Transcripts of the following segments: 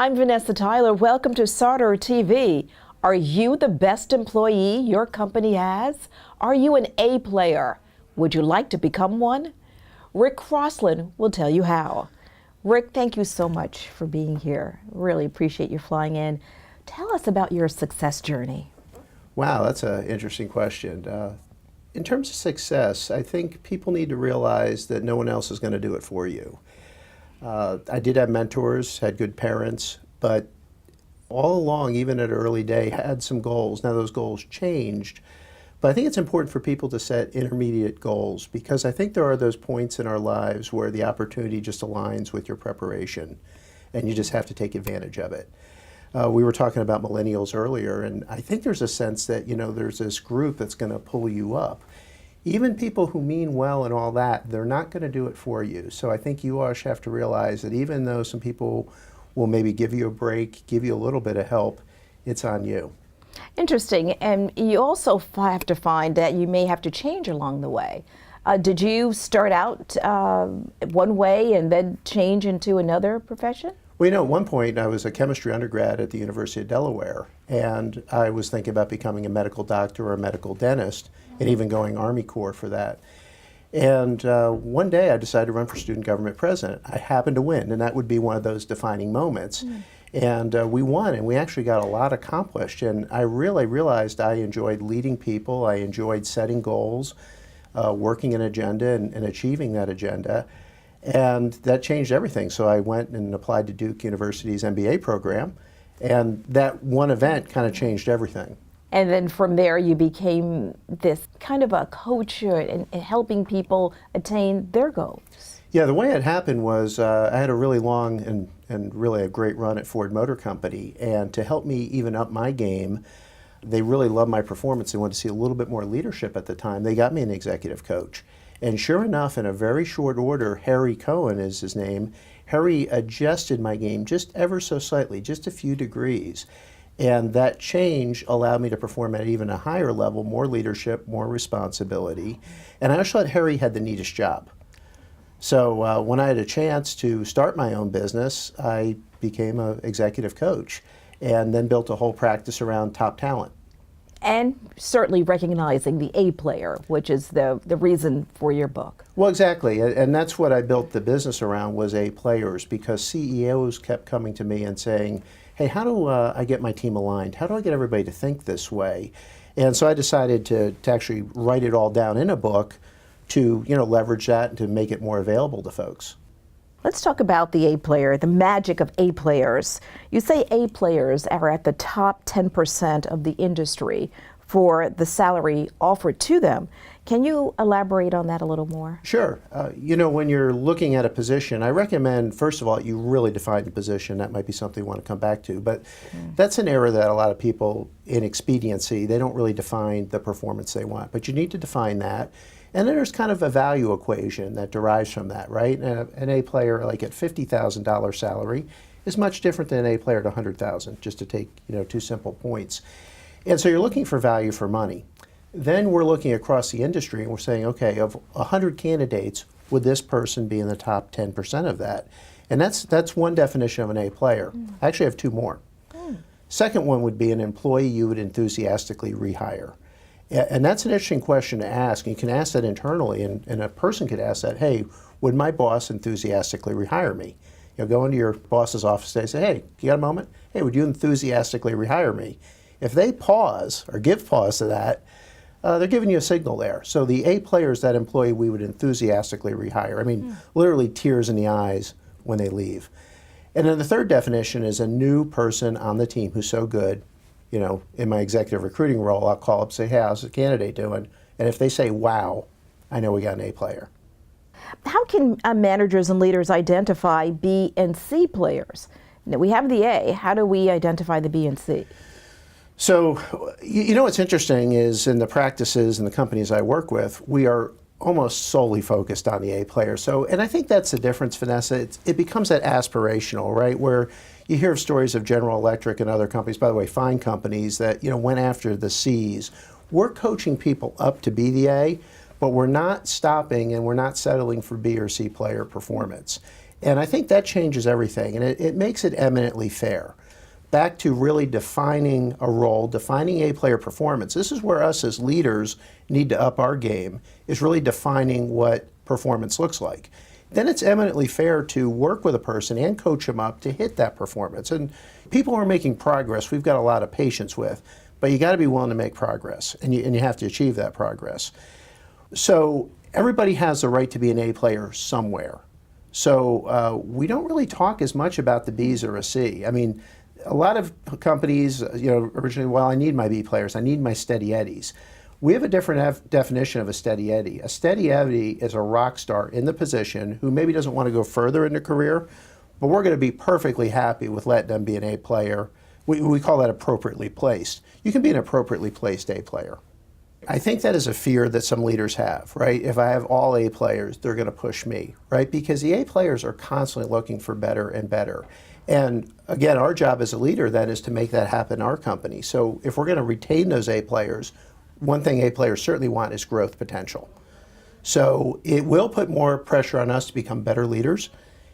I'm Vanessa Tyler. Welcome to Sartor TV. Are you the best employee your company has? Are you an A player? Would you like to become one? Rick Crossland will tell you how. Rick, thank you so much for being here. Really appreciate you flying in. Tell us about your success journey. Wow, that's an interesting question. In terms of success, I think people need to realize that no one else is going to do it for you. I did have mentors, had good parents, but all along, even at an early day, had some goals. Now those goals changed, but I think it's important for people to set intermediate goals because I think there are those points in our lives where the opportunity just aligns with your preparation and you just have to take advantage of it. We were talking about millennials earlier, and I think there's a sense that, there's this group that's going to pull you up. Even people who mean well and all that, they're not going to do it for you. So I think you all have to realize that even though some people will maybe give you a break, give you a little bit of help, it's on you. Interesting. And you also have to find that you may have to change along the way. Did you start out one way and then change into another profession? Well, at one point I was a chemistry undergrad at the University of Delaware, and I was thinking about becoming a medical doctor or a medical dentist, and even going Army Corps for that. And one day I decided to run for student government president. I happened to win, and that would be one of those defining moments. And we won, and we actually got a lot accomplished. And I really realized I enjoyed leading people, I enjoyed setting goals, working an agenda and achieving that agenda. And that changed everything. So I went and applied to Duke University's MBA program, and that one event kind of changed everything. And then from there you became this kind of a coach in helping people attain their goals. Yeah, the way it happened was I had a really long and really a great run at Ford Motor Company, and to help me even up my game, they really loved my performance. They wanted to see a little bit more leadership at the time. They got me an executive coach. And sure enough, in a very short order, Harry Cohen is his name, Harry adjusted my game just ever so slightly, just a few degrees. And that change allowed me to perform at even a higher level, more leadership, more responsibility. And I also thought Harry had the neatest job. So when I had a chance to start my own business, I became an executive coach and then built a whole practice around top talent. And certainly recognizing the A player, which is the reason for your book. Well, exactly, and that's what I built the business around, was A players, because CEOs kept coming to me and saying, hey, how do I get my team aligned? How do I get everybody to think this way? And so I decided to actually write it all down in a book to leverage that and to make it more available to folks. Let's talk about the A player, the magic of A players. You say A players are at the top 10% of the industry for the salary offered to them. Can you elaborate on that a little more? Sure. When you're looking at a position, I recommend, first of all, you really define the position. That might be something you want to come back to. But that's an error that a lot of people, in expediency, they don't really define the performance they want. But you need to define that. And then there's kind of a value equation that derives from that, right? An A player, like at $50,000 salary, is much different than an A player at $100,000, just to take two simple points. And so you're looking for value for money. Then we're looking across the industry and we're saying, okay, of 100 candidates, would this person be in the top 10% of that? And that's one definition of an A player. I actually have two more. Second one would be an employee you would enthusiastically rehire. And that's an interesting question to ask. You can ask that internally, and a person could ask that, hey, would my boss enthusiastically rehire me? Go into your boss's office today and say, hey, you got a moment? Hey, would you enthusiastically rehire me? If they pause or give pause to that, they're giving you a signal there. So the A player is that employee we would enthusiastically rehire. I mean, literally tears in the eyes when they leave. And then the third definition is a new person on the team who's so good. In my executive recruiting role, I'll call up and say, hey, how's the candidate doing? And if they say, wow, I know we got an A player. How can managers and leaders identify B and C players? Now, we have the A. How do we identify the B and C? So, what's interesting is in the practices and the companies I work with, we are almost solely focused on the A player. So, and I think that's the difference, Vanessa. It becomes that aspirational, right? Where you hear of stories of General Electric and other companies, by the way, fine companies that, went after the C's. We're coaching people up to be the A, but we're not stopping and we're not settling for B or C player performance. And I think that changes everything, and it makes it eminently fair. Back to really defining a role, defining A-player performance. This is where us as leaders need to up our game, is really defining what performance looks like. Then it's eminently fair to work with a person and coach them up to hit that performance. And people who are making progress, we've got a lot of patience with, but you got to be willing to make progress, and you have to achieve that progress. So everybody has the right to be an A player somewhere. So we don't really talk as much about the B's or a C. I mean, a lot of companies, originally, well, I need my B players, I need my steady Eddies. We have a different definition of a steady Eddie. A steady Eddie is a rock star in the position who maybe doesn't want to go further in their career, but we're going to be perfectly happy with letting them be an A player. We call that appropriately placed. You can be an appropriately placed A player. I think that is a fear that some leaders have, right? If I have all A players, they're going to push me, right? Because the A players are constantly looking for better and better. And again, our job as a leader then is to make that happen in our company. So if we're going to retain those A players, one thing A players certainly want is growth potential. So it will put more pressure on us to become better leaders.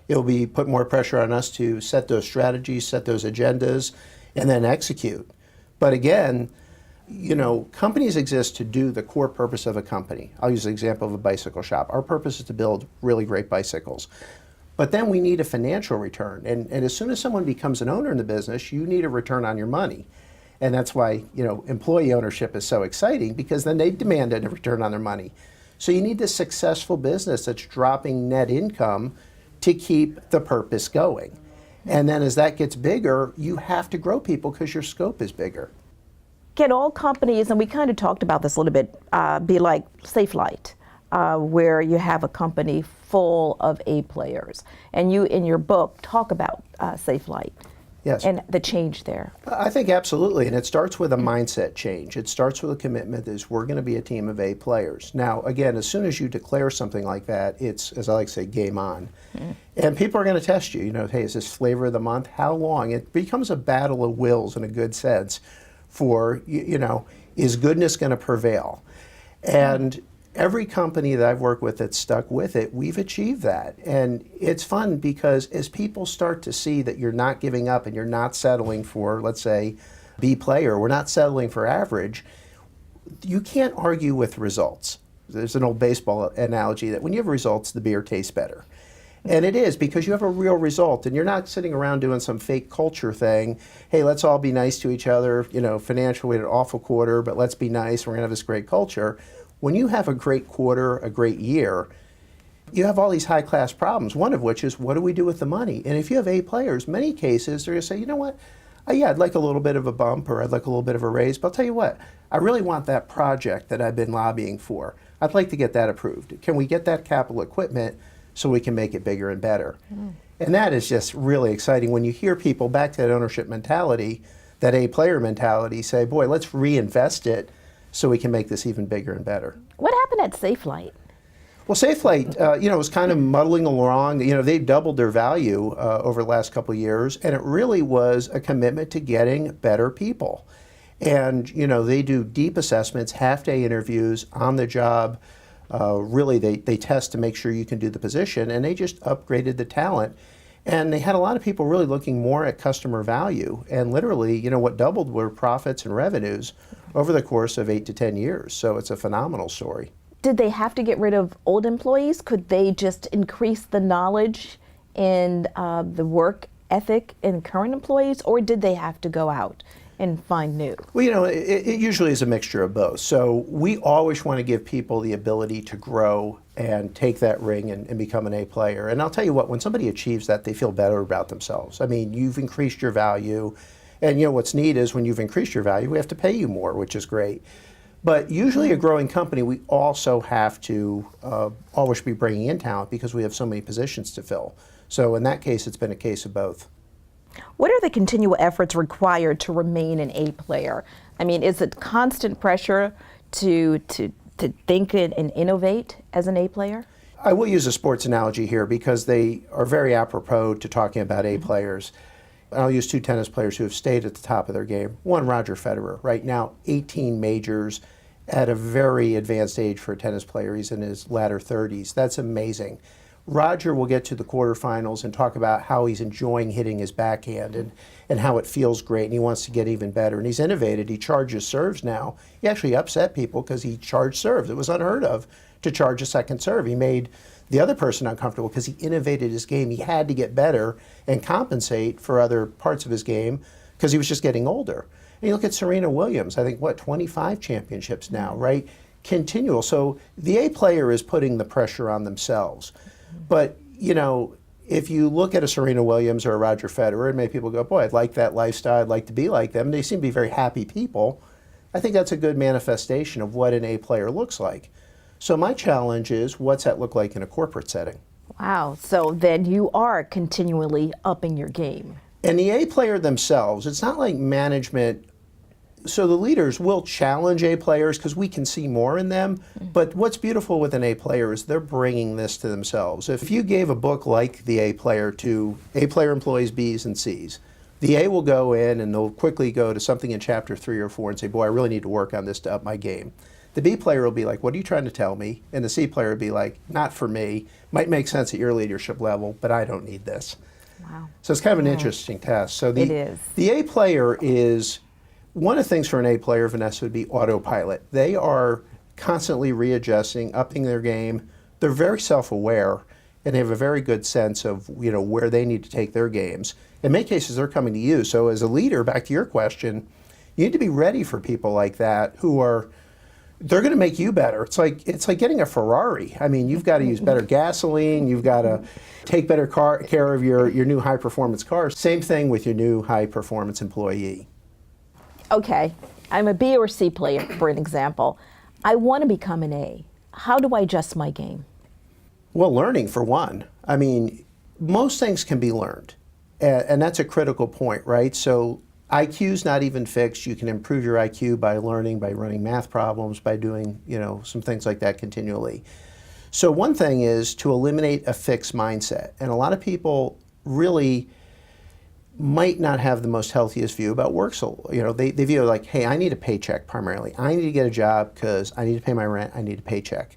It will put more pressure on us to set those strategies, set those agendas, and then execute. But again, companies exist to do the core purpose of a company. I'll use the example of a bicycle shop. Our purpose is to build really great bicycles. But then we need a financial return. And as soon as someone becomes an owner in the business, you need a return on your money. And that's why, employee ownership is so exciting, because then they demand a return on their money. So you need this successful business that's dropping net income to keep the purpose going. And then as that gets bigger, you have to grow people because your scope is bigger. Can all companies, and we kind of talked about this a little bit, be like Safelite, where you have a company full of A players? And you, in your book, talk about Safelite. Yes. And the change there. I think absolutely, and it starts with a mindset change. It starts with a commitment that we're going to be a team of A players. Now, again, as soon as you declare something like that, it's, as I like to say, game on. Mm-hmm. And people are going to test you. Hey, is this flavor of the month? How long? It becomes a battle of wills in a good sense for, is goodness going to prevail? And every company that I've worked with that's stuck with it, we've achieved that. And it's fun because as people start to see that you're not giving up and you're not settling for, let's say, B player, we're not settling for average, you can't argue with results. There's an old baseball analogy that when you have results, the beer tastes better. And it is, because you have a real result and you're not sitting around doing some fake culture thing. Hey, let's all be nice to each other. Financially, we had an awful quarter, but let's be nice. We're going to have this great culture. When you have a great quarter, a great year, you have all these high-class problems, one of which is, what do we do with the money? And if you have A players, many cases, they're going to say, you know what, yeah, I'd like a little bit of a bump, or I'd like a little bit of a raise, but I'll tell you what, I really want that project that I've been lobbying for. I'd like to get that approved. Can we get that capital equipment so we can make it bigger and better? Mm. And that is just really exciting when you hear people, back to that ownership mentality, that A player mentality, say, boy, let's reinvest it so we can make this even bigger and better. What happened at Safelite? Well, Safelite, was kind of muddling along. They doubled their value over the last couple of years, and it really was a commitment to getting better people. And, they do deep assessments, half-day interviews, on the job. Really, they test to make sure you can do the position, and they just upgraded the talent. And they had a lot of people really looking more at customer value. And literally, what doubled were profits and revenues over the course of 8 to 10 years. So it's a phenomenal story. Did they have to get rid of old employees? Could they just increase the knowledge and the work ethic in current employees? Or did they have to go out and find new? Well, it usually is a mixture of both. So we always want to give people the ability to grow and take that ring and become an A player. And I'll tell you what, when somebody achieves that, they feel better about themselves. I mean, you've increased your value. And what's neat is when you've increased your value, we have to pay you more, which is great. But usually a growing company, we also have to always be bringing in talent because we have so many positions to fill. So in that case, it's been a case of both. What are the continual efforts required to remain an A player? I mean, is it constant pressure to think and innovate as an A player? I will use a sports analogy here because they are very apropos to talking about A players. I'll use 2 tennis players who have stayed at the top of their game. One, Roger Federer, right now 18 majors at a very advanced age for a tennis player. He's in his latter 30s. That's amazing. Roger will get to the quarterfinals and talk about how he's enjoying hitting his backhand and how it feels great, and he wants to get even better. And he's innovated. He charges serves now. He actually upset people because he charged serves. It was unheard of to charge a second serve. He made the other person uncomfortable because he innovated his game. He had to get better and compensate for other parts of his game because he was just getting older. And you look at Serena Williams, I think, 25 championships now, right? Continual. So the A player is putting the pressure on themselves. But, if you look at a Serena Williams or a Roger Federer, and many people go, boy, I'd like that lifestyle, I'd like to be like them. They seem to be very happy people. I think that's a good manifestation of what an A player looks like. So my challenge is, what's that look like in a corporate setting? Wow. So then you are continually upping your game. And the A player themselves, it's not like management. So the leaders will challenge A players because we can see more in them. But what's beautiful with an A player is they're bringing this to themselves. If you gave a book like the A player to A player employees B's and C's, the A will go in and they'll quickly go to something in chapter 3 or 4 and say, boy, I really need to work on this to up my game. The B player will be like, what are you trying to tell me? And the C player will be like, not for me. Might make sense at your leadership level, but I don't need this. Wow. So it's kind of an interesting test. So It is. The A player is, one of the things for an A player, Vanessa, would be autopilot. They are constantly readjusting, upping their game. They're very self-aware, and they have a very good sense of where they need to take their games. In many cases, they're coming to you. So as a leader, back to your question, you need to be ready for people like that they're going to make you better. It's like getting a Ferrari. I mean, you've got to use better gasoline. You've got to take better care of your new high-performance car. Same thing with your new high-performance employee. Okay, I'm a B or C player, for an example. I want to become an A. How do I adjust my game? Well, learning for one. I mean, most things can be learned, and that's a critical point, right? So IQ's not even fixed. You can improve your IQ by learning, by running math problems, by doing some things like that continually. So one thing is to eliminate a fixed mindset, and a lot of people really might not have the most healthiest view about work. So, they view it like, hey, I need a paycheck primarily. I need to get a job because I need to pay my rent. I need a paycheck.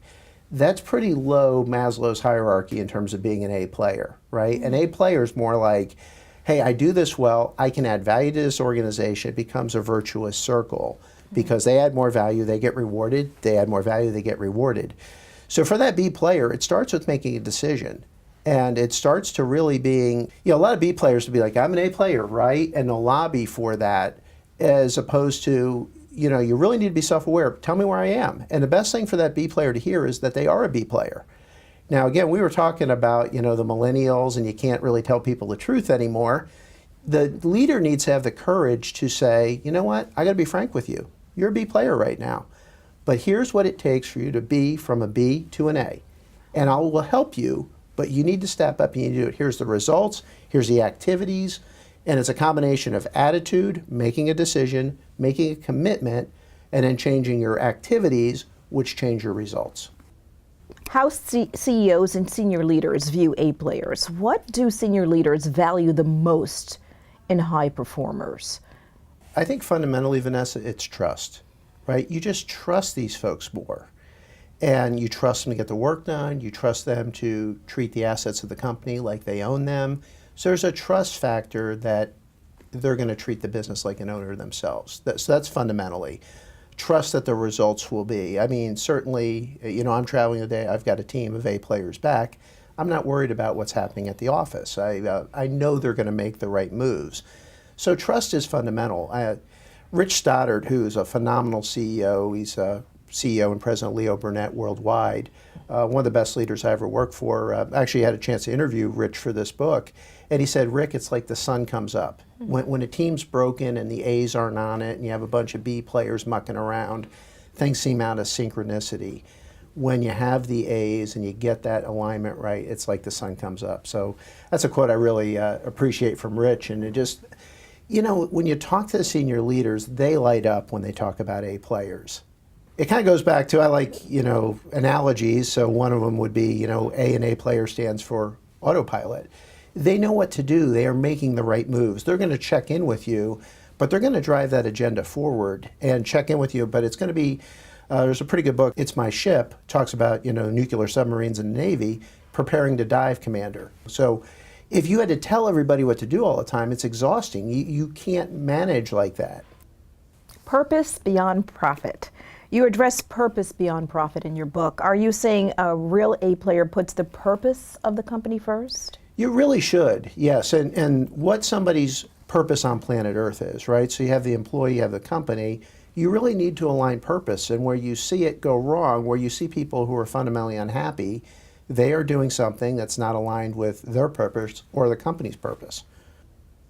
That's pretty low Maslow's hierarchy in terms of being an A player, right? An A player is more like, hey, I do this well. I can add value to this organization. It becomes a virtuous circle because they add more value, they get rewarded. They add more value, they get rewarded. So for that B player, it starts with making a decision. And it starts to really being, a lot of B players will be like, I'm an A player, right? And they'll lobby for that, as opposed to, you really need to be self-aware. Tell me where I am. And the best thing for that B player to hear is that they are a B player. Now, again, we were talking about, the millennials, and you can't really tell people the truth anymore. The leader needs to have the courage to say, you know what, I got to be frank with you. You're a B player right now. But here's what it takes for you to be from a B to an A. And I will help you. But you need to step up and you do it. Here's the results, here's the activities, and it's a combination of attitude, making a decision, making a commitment, and then changing your activities, which change your results. How CEOs and senior leaders view A players? What do senior leaders value the most in high performers? I think fundamentally, Vanessa, it's trust, right? You just trust these folks more. And you trust them to get the work done. You trust them to treat the assets of the company like they own them. So there's a trust factor that they're going to treat the business like an owner themselves. So that's fundamentally. Trust that the results will be. I mean, certainly, I'm traveling today. I've got a team of A players back. I'm not worried about what's happening at the office. I know they're going to make the right moves. So trust is fundamental. Rich Stoddard, who's a phenomenal CEO, he's a CEO and President Leo Burnett worldwide, one of the best leaders I ever worked for. Actually had a chance to interview Rich for this book, and he said, Rick, it's like the sun comes up. When a team's broken and the A's aren't on it and you have a bunch of B players mucking around, things seem out of synchronicity. When you have the A's and you get that alignment right, it's like the sun comes up. So that's a quote I really appreciate from Rich, and it just, when you talk to the senior leaders, they light up when they talk about A players. It kind of goes back to, I like, analogies. So one of them would be, A and A player stands for autopilot. They know what to do. They are making the right moves. They're going to check in with you, but they're going to drive that agenda forward and check in with you. But it's going to be, there's a pretty good book, It's My Ship, talks about, nuclear submarines in the Navy. preparing to dive commander. So if you had to tell everybody what to do all the time, it's exhausting. You can't manage like that. Purpose beyond profit. You address purpose beyond profit in your book. Are you saying a real A player puts the purpose of the company first? You really should, yes. And what somebody's purpose on planet Earth is, right? So you have the employee, you have the company. You really need to align purpose. And where you see it go wrong, where you see people who are fundamentally unhappy, they are doing something that's not aligned with their purpose or the company's purpose.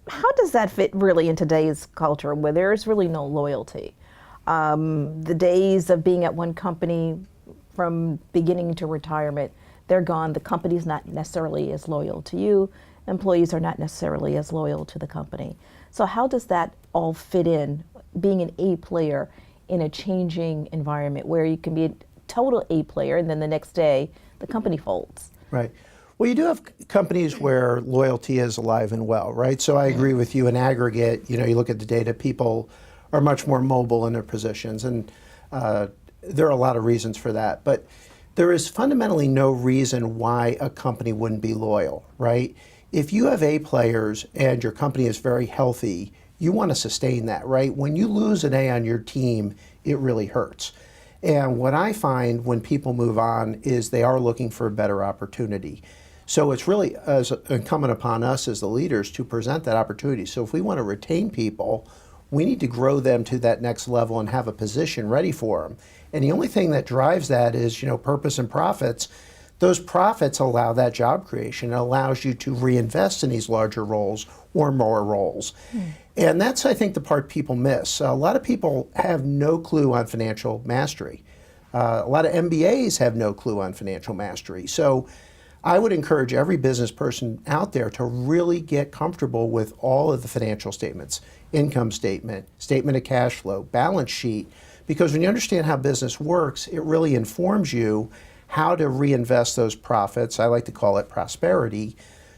How does that fit really in today's culture where there's really no loyalty? The days of being at one company from beginning to retirement, they're gone. The company's not necessarily as loyal to you. Employees are not necessarily as loyal to the company. So how does that all fit in, being an A player in a changing environment where you can be a total A player and then the next day the company folds? Right. Well, you do have companies where loyalty is alive and well, right? So I agree with you. In aggregate, you look at the data, people are much more mobile in their positions, and there are a lot of reasons for that. But there is fundamentally no reason why a company wouldn't be loyal, right? If you have A players and your company is very healthy, you want to sustain that, right? When you lose an A on your team, it really hurts. And what I find when people move on is they are looking for a better opportunity. So it's really incumbent upon us as the leaders to present that opportunity. So if we want to retain people, we need to grow them to that next level and have a position ready for them. And the only thing that drives that is, purpose and profits. Those profits allow that job creation. It allows you to reinvest in these larger roles or more roles. And that's, I think, the part people miss. A lot of people have no clue on financial mastery. A lot of MBAs have no clue on financial mastery. So I would encourage every business person out there to really get comfortable with all of the financial statements, income statement, statement of cash flow, balance sheet, because when you understand how business works, it really informs you how to reinvest those profits, I like to call it prosperity,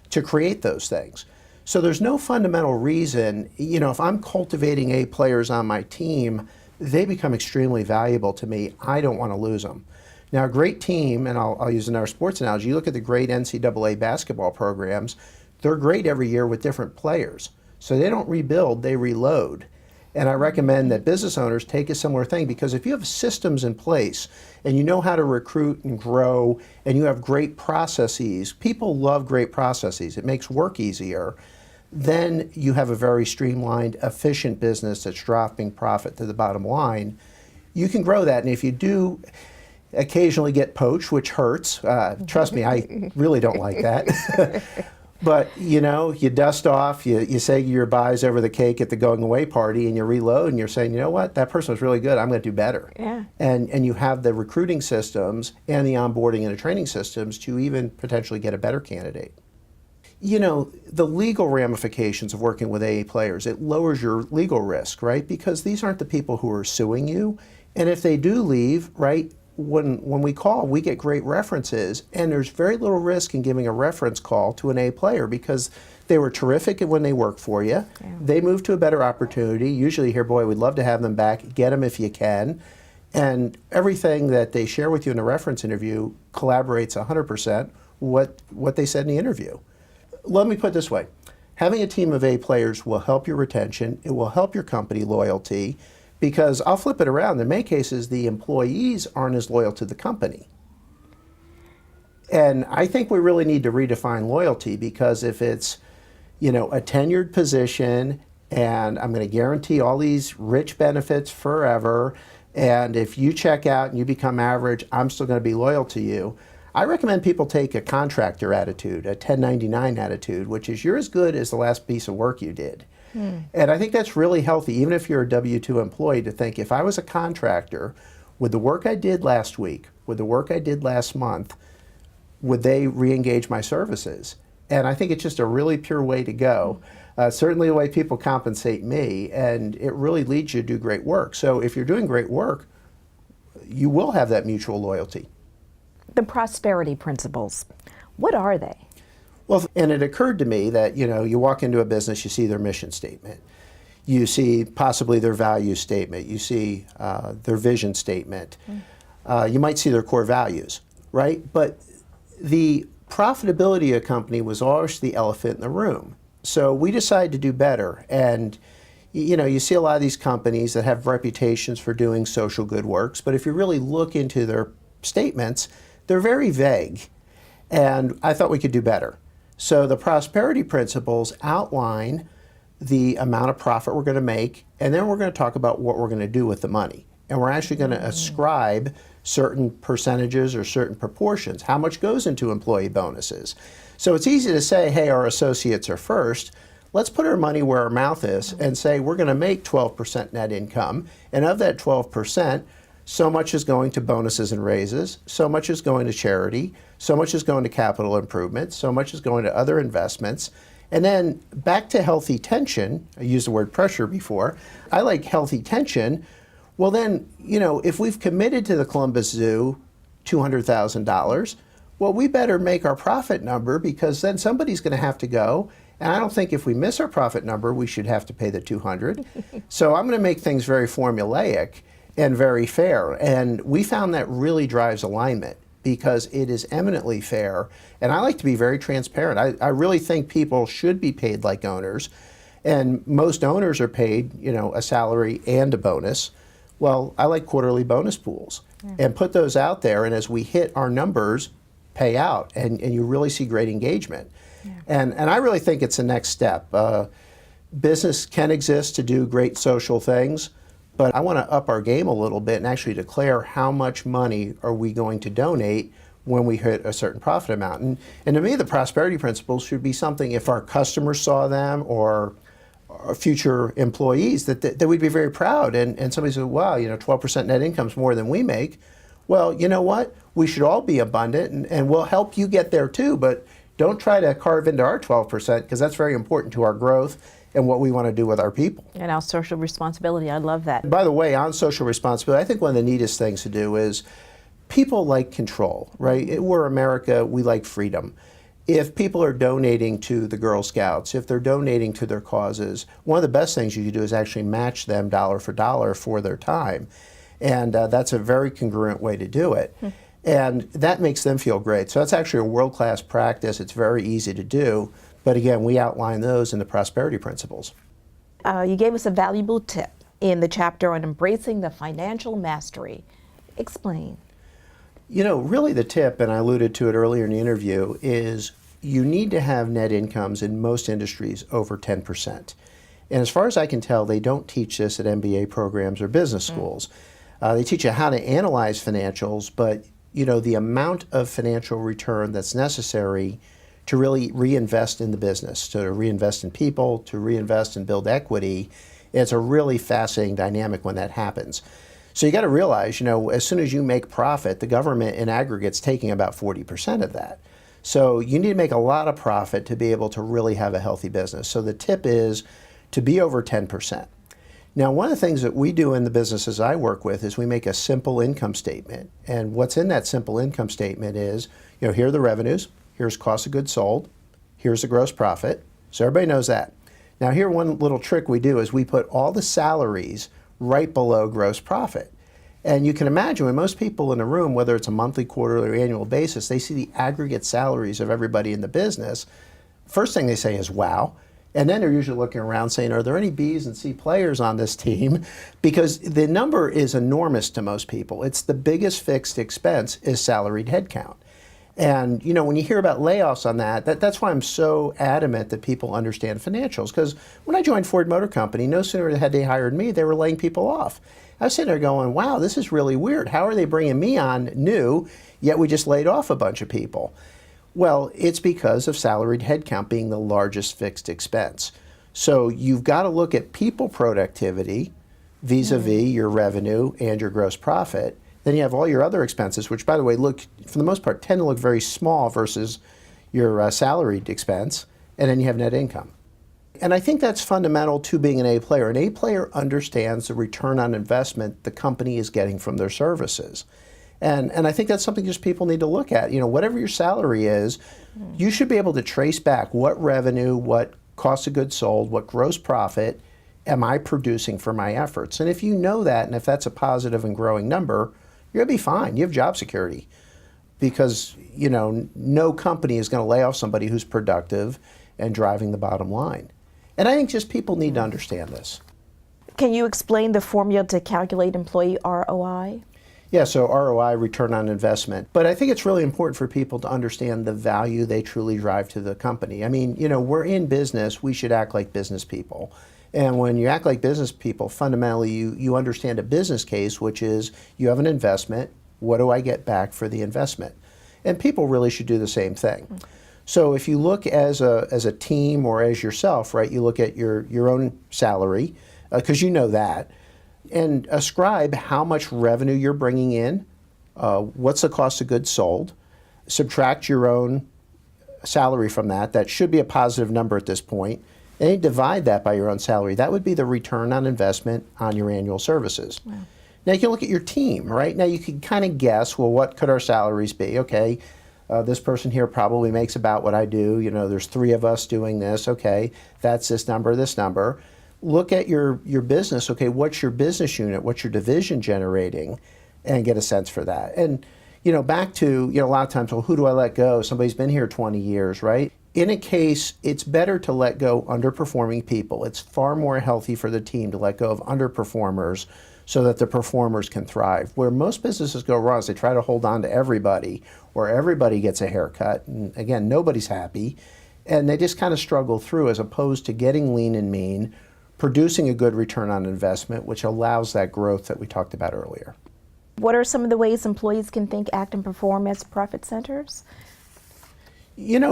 to create those things. So there's no fundamental reason, if I'm cultivating A players on my team, they become extremely valuable to me. I don't want to lose them. Now, a great team, and I'll use another sports analogy, you look at the great NCAA basketball programs, they're great every year with different players. So they don't rebuild, they reload. And I recommend that business owners take a similar thing, because if you have systems in place and you know how to recruit and grow and you have great processes, people love great processes, it makes work easier, then you have a very streamlined, efficient business that's dropping profit to the bottom line. You can grow that, and if you do occasionally get poached, which hurts, trust me, I really don't like that. But, you dust off, you say your buys over the cake at the going away party, and you reload, and you're saying, you know what, that person was really good, I'm going to do better. Yeah. And you have the recruiting systems and the onboarding and the training systems to even potentially get a better candidate. The legal ramifications of working with AA players, it lowers your legal risk, right? Because these aren't the people who are suing you. And if they do leave, right, when we call, we get great references, and there's very little risk in giving a reference call to an A player because they were terrific when they worked for you. Yeah. They moved to a better opportunity. Usually you hear, boy, we'd love to have them back. Get them if you can. And everything that they share with you in a reference interview collaborates 100% what they said in the interview. Let me put it this way. Having a team of A players will help your retention. It will help your company loyalty. Because I'll flip it around. In many cases, the employees aren't as loyal to the company. And I think we really need to redefine loyalty, because if it's, a tenured position and I'm going to guarantee all these rich benefits forever, and if you check out and you become average, I'm still going to be loyal to you. I recommend people take a contractor attitude, a 1099 attitude, which is you're as good as the last piece of work you did. And I think that's really healthy, even if you're a W-2 employee, to think, if I was a contractor, with the work I did last week, with the work I did last month, would they re-engage my services? And I think it's just a really pure way to go. Certainly the way people compensate me, and it really leads you to do great work. So if you're doing great work, you will have that mutual loyalty. The prosperity principles, what are they? Well, and it occurred to me that, you walk into a business, you see their mission statement. You see possibly their value statement. You see their vision statement. You might see their core values, right? But the profitability of a company was always the elephant in the room. So we decided to do better. And you see a lot of these companies that have reputations for doing social good works, but if you really look into their statements, they're very vague. And I thought we could do better. So the prosperity principles outline the amount of profit we're going to make, and then we're going to talk about what we're going to do with the money. And we're actually going to ascribe certain percentages or certain proportions. How much goes into employee bonuses? So it's easy to say, hey, our associates are first. Let's put our money where our mouth is and say we're going to make 12% net income. And of that 12%, so much is going to bonuses and raises, so much is going to charity, so much is going to capital improvements, so much is going to other investments. And then back to healthy tension. I used the word pressure before. I like healthy tension. Well then, if we've committed to the Columbus Zoo $200,000, well, we better make our profit number, because then somebody's going to have to go. And I don't think if we miss our profit number, we should have to pay the 200. So I'm going to make things very formulaic and very fair. And we found that really drives alignment, because it is eminently fair. And I like to be very transparent. I really think people should be paid like owners. And most owners are paid, a salary and a bonus. Well, I like quarterly bonus pools and put those out there. And as we hit our numbers, pay out. And you really see great engagement. Yeah. And I really think it's the next step. Business can exist to do great social things, but I want to up our game a little bit and actually declare how much money are we going to donate when we hit a certain profit amount. And to me, the prosperity principles should be something, if our customers saw them or future employees, that we'd be very proud. And somebody said, wow, 12% net income is more than we make. Well, you know what? We should all be abundant, and we'll help you get there too, but don't try to carve into our 12%, because that's very important to our growth and what we want to do with our people. And our social responsibility. I love that. By the way, on social responsibility, I think one of the neatest things to do is, people like control, right? We're America, we like freedom. If people are donating to the Girl Scouts, if they're donating to their causes, one of the best things you can do is actually match them dollar for dollar for their time. And that's a very congruent way to do it. And that makes them feel great. So that's actually a world-class practice. It's very easy to do. But again, we outline those in the prosperity principles. You gave us a valuable tip in the chapter on embracing the financial mastery. Explain. Really the tip, and I alluded to it earlier in the interview, is you need to have net incomes in most industries over 10%. And as far as I can tell, they don't teach this at MBA programs or business schools. They teach you how to analyze financials, but the amount of financial return that's necessary to really reinvest in the business, to reinvest in people, to reinvest and build equity, it's a really fascinating dynamic when that happens. So you got to realize, as soon as you make profit, the government in aggregate's taking about 40% of that. So you need to make a lot of profit to be able to really have a healthy business. So the tip is to be over 10%. Now, one of the things that we do in the businesses I work with is we make a simple income statement. And what's in that simple income statement is, here are the revenues, here's cost of goods sold, here's the gross profit. So everybody knows that. Now, here one little trick we do is we put all the salaries right below gross profit. And you can imagine when most people in the room, whether it's a monthly, quarterly, or annual basis, they see the aggregate salaries of everybody in the business, first thing they say is, wow. And then they're usually looking around saying, are there any B's and C players on this team? Because the number is enormous to most people. It's the biggest fixed expense is salaried headcount. And when you hear about layoffs on that's why I'm so adamant that people understand financials. Because when I joined Ford Motor Company, no sooner had they hired me, they were laying people off. I was sitting there going, wow, this is really weird. How are they bringing me on new, yet we just laid off a bunch of people? Well, it's because of salaried headcount being the largest fixed expense. So you've got to look at people productivity vis-a-vis your revenue and your gross profit. Then you have all your other expenses, which, by the way, look, for the most part, tend to look very small versus your salaried expense. And then you have net income. And I think that's fundamental to being an A player. An A player understands the return on investment the company is getting from their services. And I think that's something just people need to look at. Whatever your salary is, you should be able to trace back what revenue, what cost of goods sold, what gross profit am I producing for my efforts. And if you know that, and if that's a positive and growing number, you're going to be fine. You have job security. because, no company is going to lay off somebody who's productive and driving the bottom line. And I think just people need to understand this. Can you explain the formula to calculate employee ROI? Yeah, so ROI, return on investment. But I think it's really important for people to understand the value they truly drive to the company. I mean, we're in business, we should act like business people. And when you act like business people, fundamentally you understand a business case, which is you have an investment, what do I get back for the investment? And people really should do the same thing. So if you look as a team or as yourself, right, you look at your own salary, because you know that, and ascribe how much revenue you're bringing in, what's the cost of goods sold, subtract your own salary from that. That should be a positive number at this point. And you divide that by your own salary. That would be the return on investment on your annual services. Wow. Now you can look at your team, right? Now you can kind of guess, well, what could our salaries be? Okay, this person here probably makes about what I do. There's 3 of us doing this. Okay, that's this number, this number. Look at your business. Okay, what's your business unit? What's your division generating? And get a sense for that. And, back to, a lot of times, well, who do I let go? Somebody's been here 20 years, right? In a case, it's better to let go underperforming people. It's far more healthy for the team to let go of underperformers so that the performers can thrive. Where most businesses go wrong is they try to hold on to everybody, or everybody gets a haircut. And again, nobody's happy. And they just kind of struggle through, as opposed to getting lean and mean, producing a good return on investment, which allows that growth that we talked about earlier. What are some of the ways employees can think, act, and perform as profit centers?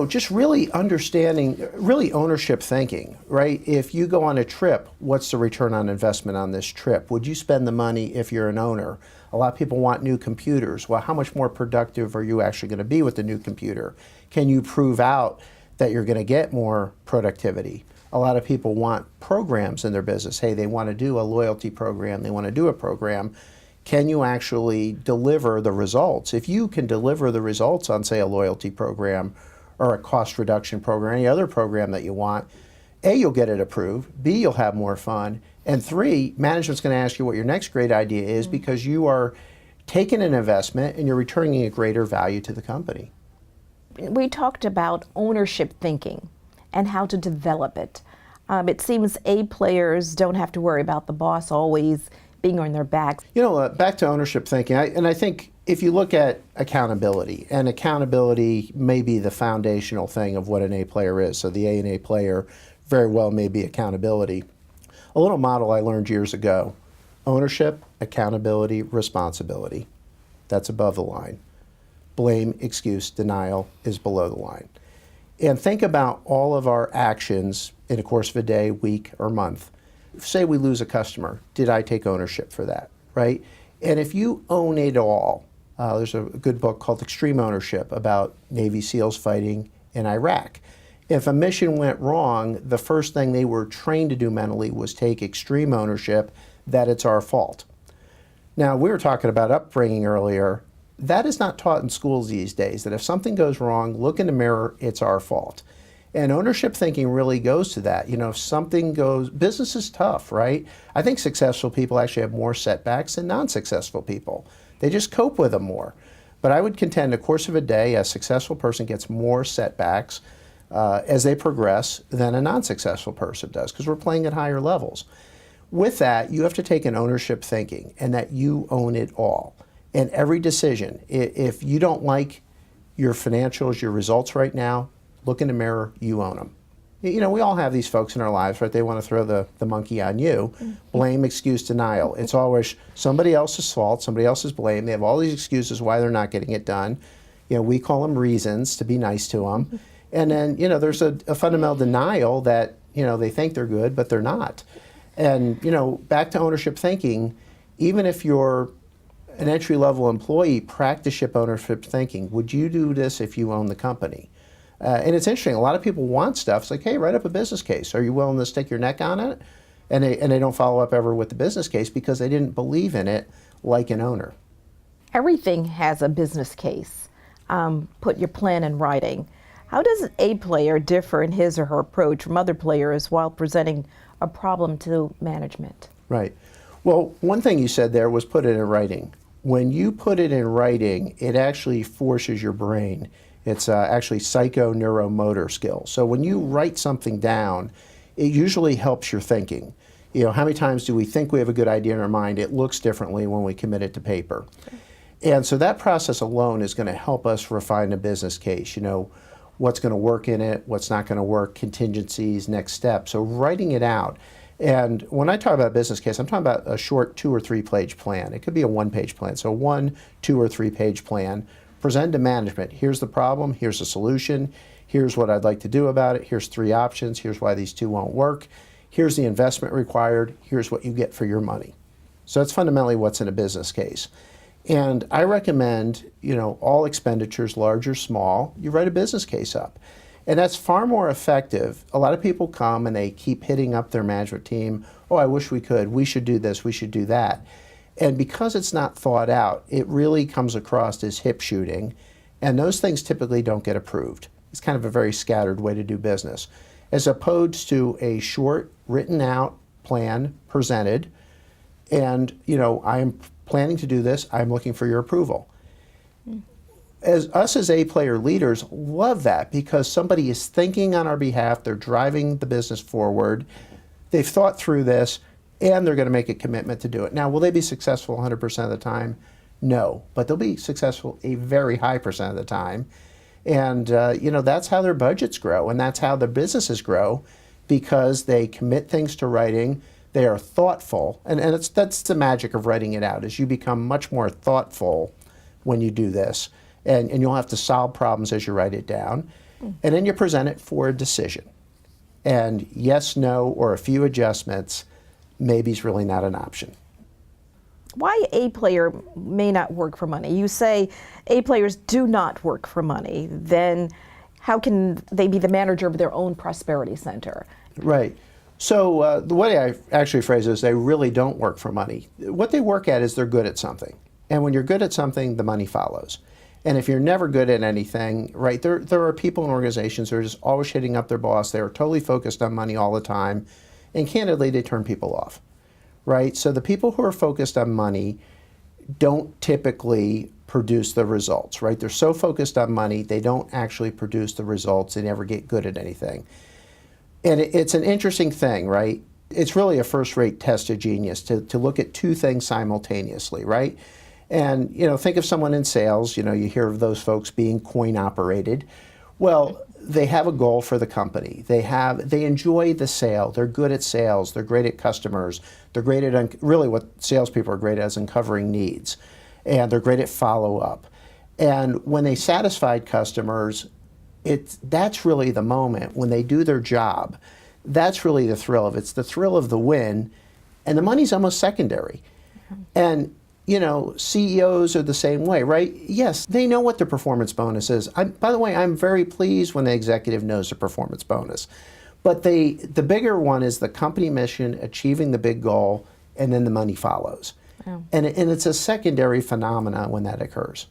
Just really understanding, really ownership thinking, right? If you go on a trip, what's the return on investment on this trip? Would you spend the money if you're an owner? A lot of people want new computers. Well, how much more productive are you actually going to be with the new computer? Can you prove out that you're going to get more productivity? A lot of people want programs in their business. Hey, they want to do a loyalty program. They want to do a program. Can you actually deliver the results? If you can deliver the results on, say, a loyalty program or a cost reduction program, any other program that you want, A, you'll get it approved. B, you'll have more fun. And 3, management's going to ask you what your next great idea is, because you are taking an investment and you're returning a greater value to the company. We talked about ownership thinking and how to develop it. It seems A players don't have to worry about the boss always being on their backs. Back to ownership thinking, I think if you look at accountability, and accountability may be the foundational thing of what an A player is. So the A and A player very well may be accountability. A little model I learned years ago: ownership, accountability, responsibility. That's above the line. Blame, excuse, denial is below the line. And think about all of our actions in the course of a day, week, or month. Say we lose a customer. Did I take ownership for that, right? And if you own it all, there's a good book called Extreme Ownership about Navy SEALs fighting in Iraq. If a mission went wrong, the first thing they were trained to do mentally was take extreme ownership that it's our fault. Now, we were talking about upbringing earlier. That is not taught in schools these days, that if something goes wrong, look in the mirror, it's our fault. And ownership thinking really goes to that. If something goes, business is tough, right? I think successful people actually have more setbacks than non-successful people. They just cope with them more. But I would contend, in the course of a day, a successful person gets more setbacks as they progress than a non-successful person does, because we're playing at higher levels. With that, you have to take an ownership thinking, and that you own it all. And every decision, if you don't like your financials, your results right now, look in the mirror, you own them. We all have these folks in our lives, right? They want to throw the monkey on you. Blame, excuse, denial. It's always somebody else's fault, somebody else's blame. They have all these excuses why they're not getting it done. We call them reasons to be nice to them. And then, there's a fundamental denial that, they think they're good, but they're not. And, back to ownership thinking, even if you're an entry-level employee, practice ownership thinking. Would you do this if you own the company? And it's interesting, a lot of people want stuff. It's like, hey, write up a business case. Are you willing to stick your neck on it? And they don't follow up ever with the business case because they didn't believe in it like an owner. Everything has a business case. Put your plan in writing. How does an A player differ in his or her approach from other players while presenting a problem to management? Right. Well, one thing you said there was put it in writing. when you put it in writing, it actually forces your brain. It's actually psychoneuromotor skill. So when you write something down, it usually helps your thinking. You know, how many times do we think we have a good idea in our mind? It looks differently when we commit it to paper. And so that process alone is going to help us refine a business case. You know, what's going to work in it, what's not going to work, contingencies, next steps. So writing it out. And when I talk about business case, I'm talking about a short 2 or 3 page plan. It could be a 1-page plan. So 1, 2, or 3 page plan. Present to management. Here's the problem. Here's the solution. Here's what I'd like to do about it. Here's 3 options. Here's why these 2 won't work. Here's the investment required. Here's what you get for your money. So that's fundamentally what's in a business case. And I recommend, you know, all expenditures, large or small, you write a business case up. And that's far more effective. A lot of people come and they keep hitting up their management team. Oh, I wish we could. We should do this. We should do that. And because it's not thought out, it really comes across as hip shooting. And those things typically don't get approved. It's kind of a very scattered way to do business. As opposed to a short, written out plan presented. And, you know, I'm planning to do this. I'm looking for your approval. As A-player leaders love that because somebody is thinking on our behalf, they're driving the business forward, they've thought through this, and they're going to make a commitment to do it. Now, will they be successful 100% of the time? No, but they'll be successful a very high percent of the time. And, you know, that's how their budgets grow, and that's how their businesses grow because they commit things to writing, they are thoughtful, and that's the magic of writing it out, is you become much more thoughtful when you do this. And you'll have to solve problems as you write it down. And then you present it for a decision. And yes, no, or a few adjustments, maybe is really not an option. Why A player may not work for money? You say A players do not work for money. Then how can they be the manager of their own prosperity center? Right. So the way I actually phrase it is they really don't work for money. What they work at is they're good at something. And when you're good at something, the money follows. And if you're never good at anything, right, there are people in organizations who are just always hitting up their boss. They are totally focused on money all the time. And candidly, they turn people off, right? So the people who are focused on money don't typically produce the results, right? They're so focused on money, they don't actually produce the results. They never get good at anything. And it's an interesting thing, right? It's really a first-rate test of genius to look at 2 things simultaneously, right? And, you know, think of someone in sales, you know, you hear of those folks being coin operated. Well, they have a goal for the company. They enjoy the sale. They're good at sales. They're great at customers. They're great at, really what salespeople are great at is uncovering needs. And they're great at follow-up. And when they satisfied customers, that's really the moment when they do their job. That's really the thrill of it. It's the thrill of the win. And the money's almost secondary. And you know, CEOs are the same way, right? Yes, they know what their performance bonus is. By the way, I'm very pleased when the executive knows the performance bonus. But the bigger one is the company mission, achieving the big goal, and then the money follows. Oh. And it's a secondary phenomena when that occurs.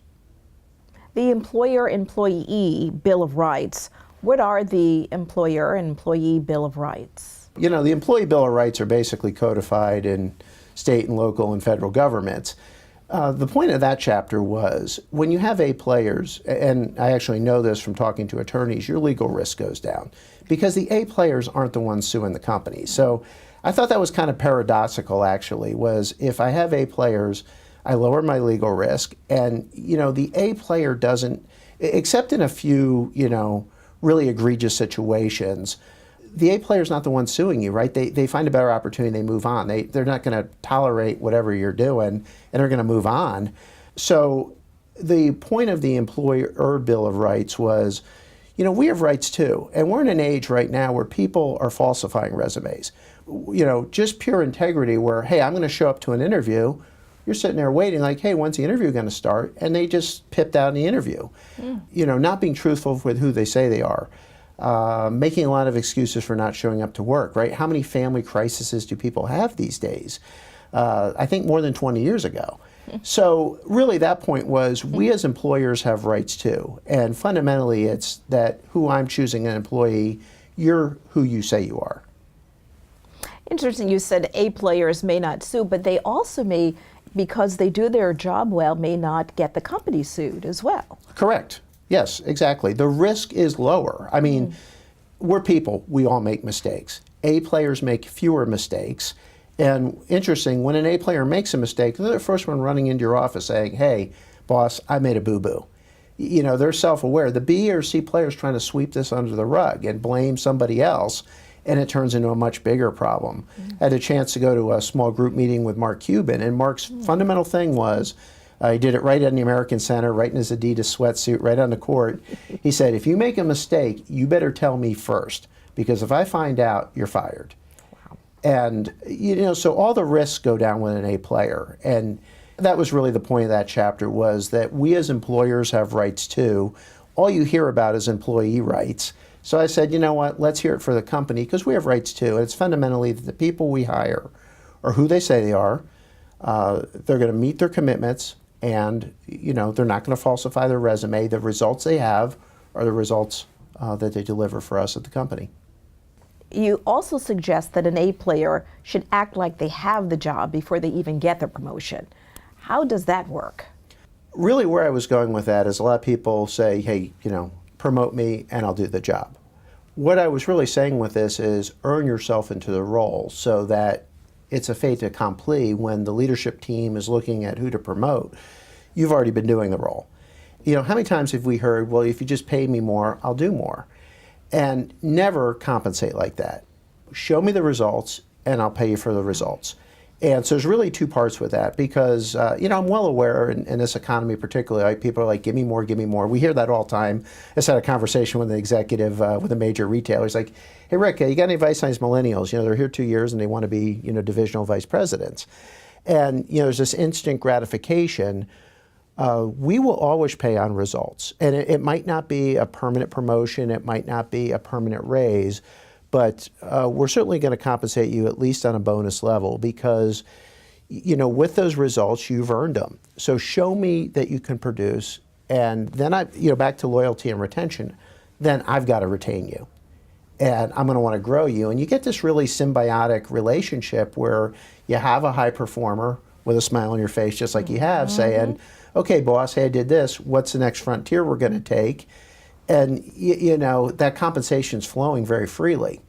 The Employer-Employee Bill of Rights. What are the Employer-Employee Bill of Rights? You know, the Employee Bill of Rights are basically codified in state and local and federal governments. The point of that chapter was when you have A players, and I actually know this from talking to attorneys, your legal risk goes down because the A players aren't the ones suing the company. So I thought that was kind of paradoxical actually, was if I have A players, I lower my legal risk, and you know, the A player doesn't, except in a few, you know, really egregious situations, the A player is not the one suing you, right? They find a better opportunity, they move on. They're not going to tolerate whatever you're doing, and they're going to move on. So the point of the Employer Bill of Rights was, you know, we have rights too. And we're in an age right now where people are falsifying resumes. You know, just pure integrity where, hey, I'm going to show up to an interview. You're sitting there waiting like, hey, when's the interview going to start? And they just pipped out in the interview. You know, not being truthful with who they say they are. Making a lot of excuses for not showing up to work, right? How many family crises do people have these days? I think more than 20 years ago. So really that point was we as employers have rights too. And fundamentally it's that who I'm choosing an employee, you're who you say you are. Interesting, you said A players may not sue, but they also may because they do their job well, may not get the company sued as well. Correct. Yes, exactly. The risk is lower. I mean, we're people. We all make mistakes. A players make fewer mistakes. And interesting, when an A player makes a mistake, they're the first one running into your office saying, hey, boss, I made a boo-boo. You know, they're self-aware. The B or C player is trying to sweep this under the rug and blame somebody else, and it turns into a much bigger problem. I had a chance to go to a small group meeting with Mark Cuban, and Mark's fundamental thing was, he did it right in the American Center, right in his Adidas sweatsuit, right on the court. He said, if you make a mistake, you better tell me first, because if I find out, you're fired. Wow. And, you know, so all the risks go down with an A player. And that was really the point of that chapter, was that we as employers have rights too. All you hear about is employee rights. So I said, you know what, let's hear it for the company, because we have rights too. And it's fundamentally that the people we hire are who they say they are. They're going to meet their commitments, and you know, they're not going to falsify their resume. The results they have are the results that they deliver for us at the company. You also suggest that an A player should act like they have the job before they even get the promotion. How does that work? Really, where I was going with that is a lot of people say, hey, you know, promote me and I'll do the job. What I was really saying with this is earn yourself into the role so that it's a fait accompli when the leadership team is looking at who to promote. You've already been doing the role. You know, how many times have we heard, well, if you just pay me more, I'll do more? And never compensate like that. Show me the results and I'll pay you for the results. And so there's really two parts with that, because, you know, I'm well aware in this economy particularly, like, people are like, give me more, give me more. We hear that all the time. I just had a conversation with an executive with a major retailer. He's like, hey, Rick, you got any advice on these millennials? You know, they're here 2 years and they want to be, you know, divisional vice presidents. And, you know, there's this instant gratification. We will always pay on results. And it might not be a permanent promotion. It might not be a permanent raise. But we're certainly going to compensate you at least on a bonus level, because, you know, with those results, you've earned them. So show me that you can produce, and then you know, back to loyalty and retention, then I've got to retain you. And I'm going to want to grow you. And you get this really symbiotic relationship where you have a high performer with a smile on your face, just like you have, saying, okay, boss, hey, I did this. What's the next frontier we're going to take? And, you know, that compensation's flowing very freely.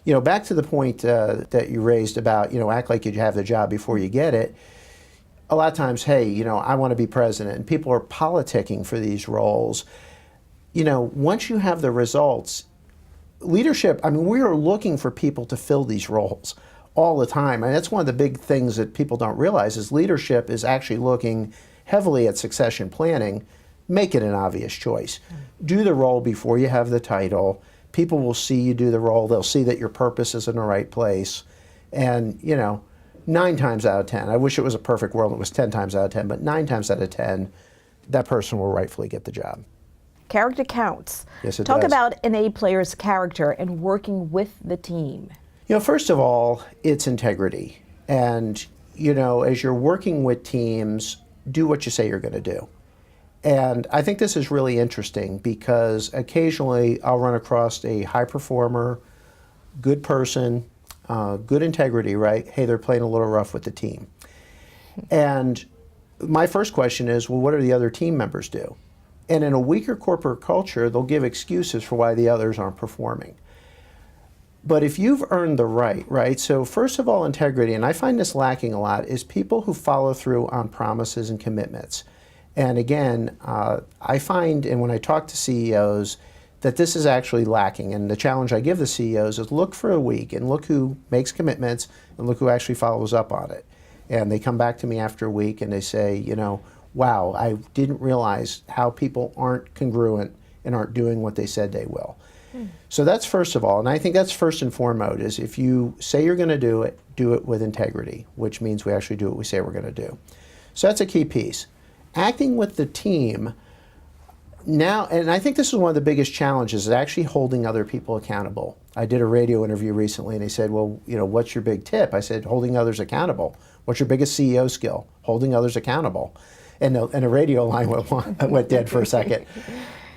You know, back to the point that you raised about, you know, act like you have the job before you get it. A lot of times, hey, you know, I want to be president, and people are politicking for these roles. You know, once you have the results, leadership, I mean, we are looking for people to fill these roles all the time. And that's one of the big things that people don't realize, is leadership is actually looking heavily at succession planning. Make it an obvious choice. Do the role before you have the title. People will see you do the role. They'll see that your purpose is in the right place. And, you know, 9 times out of 10, I wish it was a perfect world, it was 10 times out of 10, but 9 times out of 10, that person will rightfully get the job. Character counts. Yes, it Talk does. about an A player's character and working with the team. You know, first of all, it's integrity. And, you know, as you're working with teams, do what you say you're going to do. And I think this is really interesting, because occasionally I'll run across a high performer, good person, good integrity, right? Hey, they're playing a little rough with the team. And my first question is, well, what do the other team members do? And in a weaker corporate culture, they'll give excuses for why the others aren't performing. But if you've earned the right? So first of all, integrity, and I find this lacking a lot, is people who follow through on promises and commitments. And again, I find, and when I talk to CEOs, that this is actually lacking. And the challenge I give the CEOs is look for a week and look who makes commitments and look who actually follows up on it. And they come back to me after a week and they say, you know, wow, I didn't realize how people aren't congruent and aren't doing what they said they will. So that's first of all, and I think that's first and foremost, is if you say you're going to do it with integrity, which means we actually do what we say we're going to do. So that's a key piece. Acting with the team now, and I think this is one of the biggest challenges, is actually holding other people accountable. I did a radio interview recently and they said, well, you know, what's your big tip? I said, holding others accountable. What's your biggest CEO skill? Holding others accountable. And the radio line went dead for a second.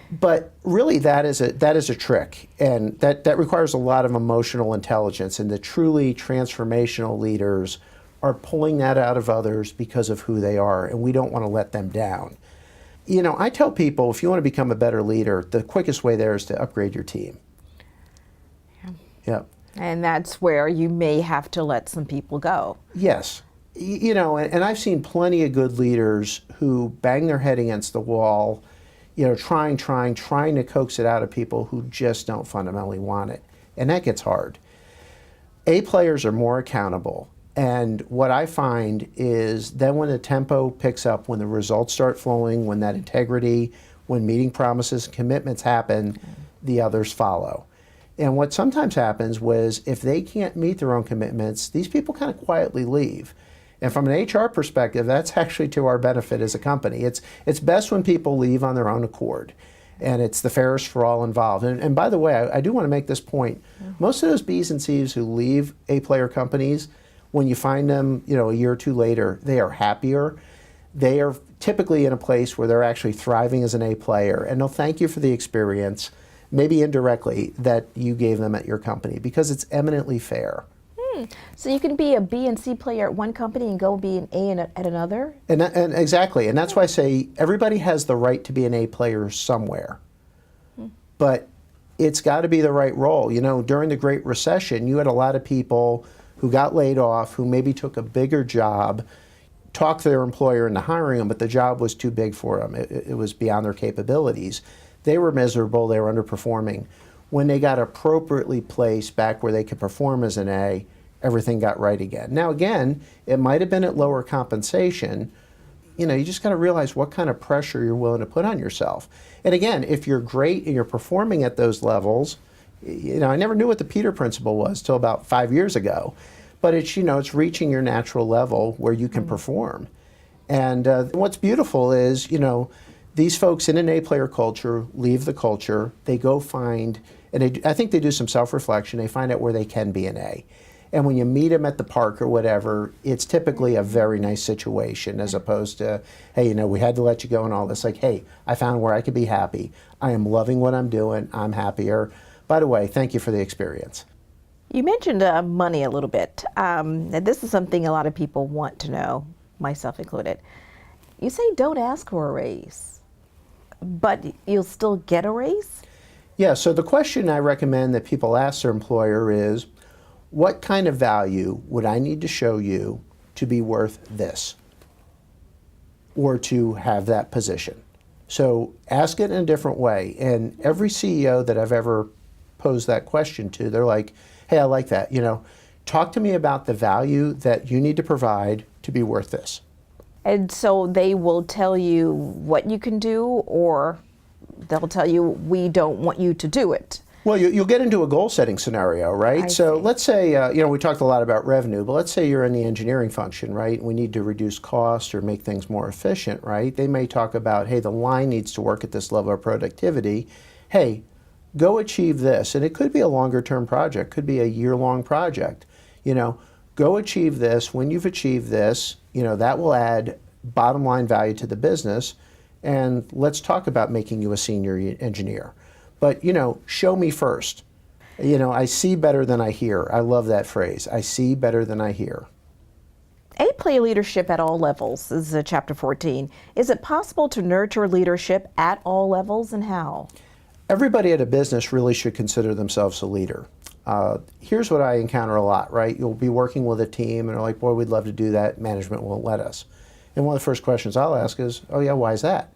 But really, that is a trick, and that requires a lot of emotional intelligence. And the truly transformational leaders are pulling that out of others because of who they are, and we don't want to let them down. You know, I tell people, if you want to become a better leader, the quickest way there is to upgrade your team. Yeah. And that's where you may have to let some people go. Yes. You know, and I've seen plenty of good leaders who bang their head against the wall, you know, trying to coax it out of people who just don't fundamentally want it. And that gets hard. A players are more accountable. And what I find is then when the tempo picks up, when the results start flowing, when that integrity, when meeting promises and commitments happen, the others follow. And what sometimes happens was if they can't meet their own commitments, these people kind of quietly leave. And from an HR perspective, that's actually to our benefit as a company. It's best when people leave on their own accord. And it's the fairest for all involved. And by the way, I do want to make this point. Most of those B's and C's who leave A-player companies, when you find them, you know, a year or two later, they are happier. They are typically in a place where they're actually thriving as an A-player. And they'll thank you for the experience, maybe indirectly, that you gave them at your company, because it's eminently fair. So you can be a B and C player at one company and go be an A at another? And exactly, and that's why I say everybody has the right to be an A player somewhere. But it's got to be the right role. You know, during the Great Recession, you had a lot of people who got laid off, who maybe took a bigger job, talked their employer into hiring them, but the job was too big for them. It was beyond their capabilities. They were miserable, they were underperforming. When they got appropriately placed back where they could perform as an A, everything got right again. Now again, it might have been at lower compensation. You know, you just got to realize what kind of pressure you're willing to put on yourself. And again, if you're great and you're performing at those levels, you know, I never knew what the Peter Principle was till about 5 years ago, but it's, you know, it's reaching your natural level where you can perform. And what's beautiful is, you know, these folks in an A-player culture leave the culture, they go find, and I think they do some self-reflection, they find out where they can be an A. And when you meet them at the park or whatever, it's typically a very nice situation as opposed to, hey, you know, we had to let you go and all this. Like, hey, I found where I could be happy. I am loving what I'm doing. I'm happier. By the way, thank you for the experience. You mentioned money a little bit. And this is something a lot of people want to know, myself included. You say don't ask for a raise, but you'll still get a raise? Yeah, so the question I recommend that people ask their employer is, what kind of value would I need to show you to be worth this or to have that position? So ask it in a different way. And every CEO that I've ever posed that question to, they're like, hey, I like that. You know, talk to me about the value that you need to provide to be worth this. And so they will tell you what you can do, or they'll tell you, we don't want you to do it. Well, you'll get into a goal-setting scenario, right? So let's say, you know, we talked a lot about revenue, but let's say you're in the engineering function, right? We need to reduce costs or make things more efficient, right? They may talk about, hey, the line needs to work at this level of productivity. Hey, go achieve this. And it could be a longer-term project, could be a year-long project. You know, go achieve this. When you've achieved this, you know, that will add bottom-line value to the business. And let's talk about making you a senior engineer. But, you know, show me first. You know, I see better than I hear. I love that phrase. I see better than I hear. A-player leadership at all levels is chapter 14. Is it possible to nurture leadership at all levels, and how? Everybody at a business really should consider themselves a leader. Here's what I encounter a lot, right? You'll be working with a team and they're like, boy, we'd love to do that. Management won't let us. And one of the first questions I'll ask is, oh yeah, why is that?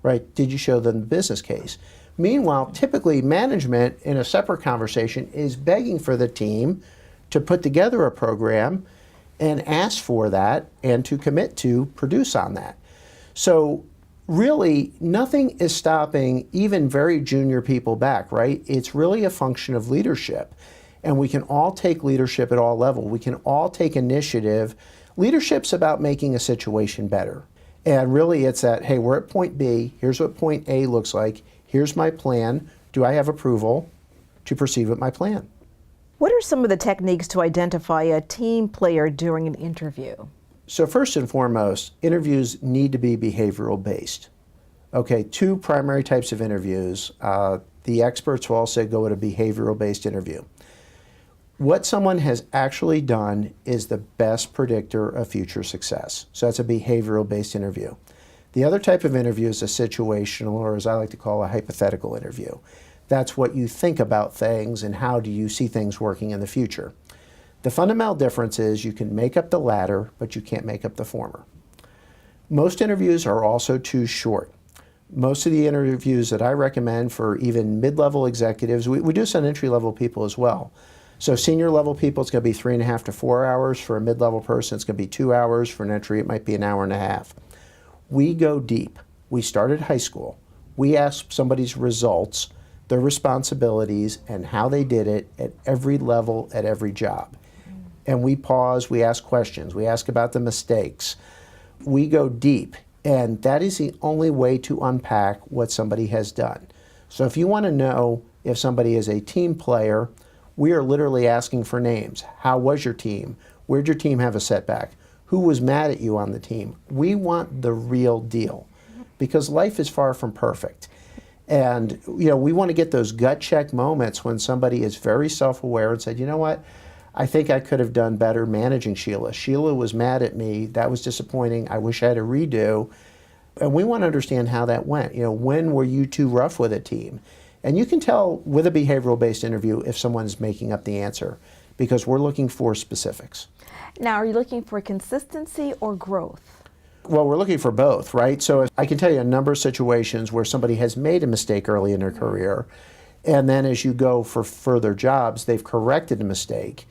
Right? Did you show them the business case? Meanwhile, typically management in a separate conversation is begging for the team to put together a program and ask for that and to commit to produce on that. So really, nothing is stopping even very junior people back, right? It's really a function of leadership. And we can all take leadership at all levels. We can all take initiative. Leadership's about making a situation better. And really it's that, hey, we're at point B, here's what point A looks like, here's my plan, do I have approval to proceed with my plan? What are some of the techniques to identify a team player during an interview? So first and foremost, interviews need to be behavioral based. Okay, two primary types of interviews. The experts will all say go with a behavioral based interview. What someone has actually done is the best predictor of future success. So that's a behavioral-based interview. The other type of interview is a situational, or as I like to call, a hypothetical interview. That's what you think about things and how do you see things working in the future. The fundamental difference is you can make up the latter, but you can't make up the former. Most interviews are also too short. Most of the interviews that I recommend for even mid-level executives, we do some entry-level people as well. So senior level people, it's going to be 3.5 to 4 hours. For a mid-level person, it's going to be 2 hours. For an entry, it might be an hour and a half. We go deep. We start at high school. We ask somebody's results, their responsibilities, and how they did it at every level, at every job. And we pause, we ask questions, we ask about the mistakes. We go deep, and that is the only way to unpack what somebody has done. So if you want to know if somebody is a team player, we are literally asking for names. How was your team? Where'd your team have a setback? Who was mad at you on the team? We want the real deal because life is far from perfect. And we want to get those gut check moments when somebody is very self-aware and said, you know what? I think I could have done better managing Sheila. Sheila was mad at me. That was disappointing. I wish I had a redo. And we want to understand how that went. When were you too rough with a team? And you can tell with a behavioral-based interview if someone's making up the answer because we're looking for specifics. Now, are you looking for consistency or growth? Well, we're looking for both, right? So I can tell you a number of situations where somebody has made a mistake early in their career, and then as you go for further jobs, they've corrected a mistake,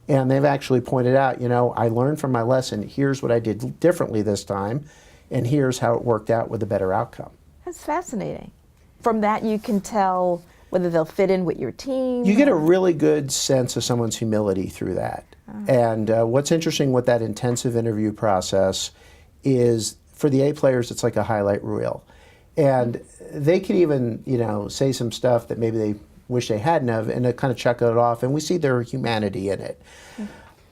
and they've actually pointed out, I learned from my lesson, here's what I did differently this time, and here's how it worked out with a better outcome. That's fascinating. From that, you can tell whether they'll fit in with your team. You get a really good sense of someone's humility through that. And what's interesting with that intensive interview process is for the A players, it's like a highlight reel. And they can even, say some stuff that maybe they wish they hadn't have, and they kind of check it off, and we see their humanity in it.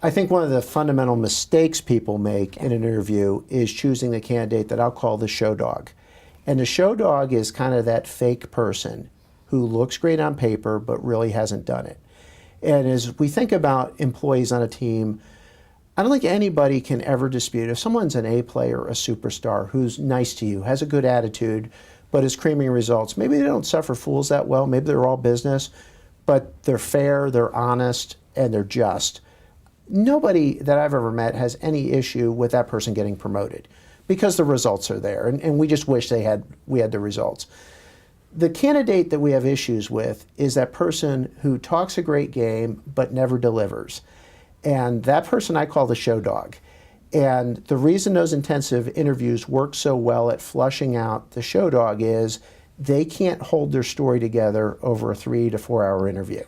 I think one of the fundamental mistakes people make in an interview is choosing the candidate that I'll call the show dog. And the show dog is kind of that fake person who looks great on paper but really hasn't done it. And as we think about employees on a team, I don't think anybody can ever dispute if someone's an A player, a superstar, who's nice to you, has a good attitude, but is creaming results. Maybe they don't suffer fools that well. Maybe they're all business, but they're fair, they're honest, and they're just. Nobody that I've ever met has any issue with that person getting promoted because the results are there, and we just wish we had the results. The candidate that we have issues with is that person who talks a great game but never delivers. And that person I call the show dog. And the reason those intensive interviews work so well at flushing out the show dog is they can't hold their story together over a 3 to 4 hour interview.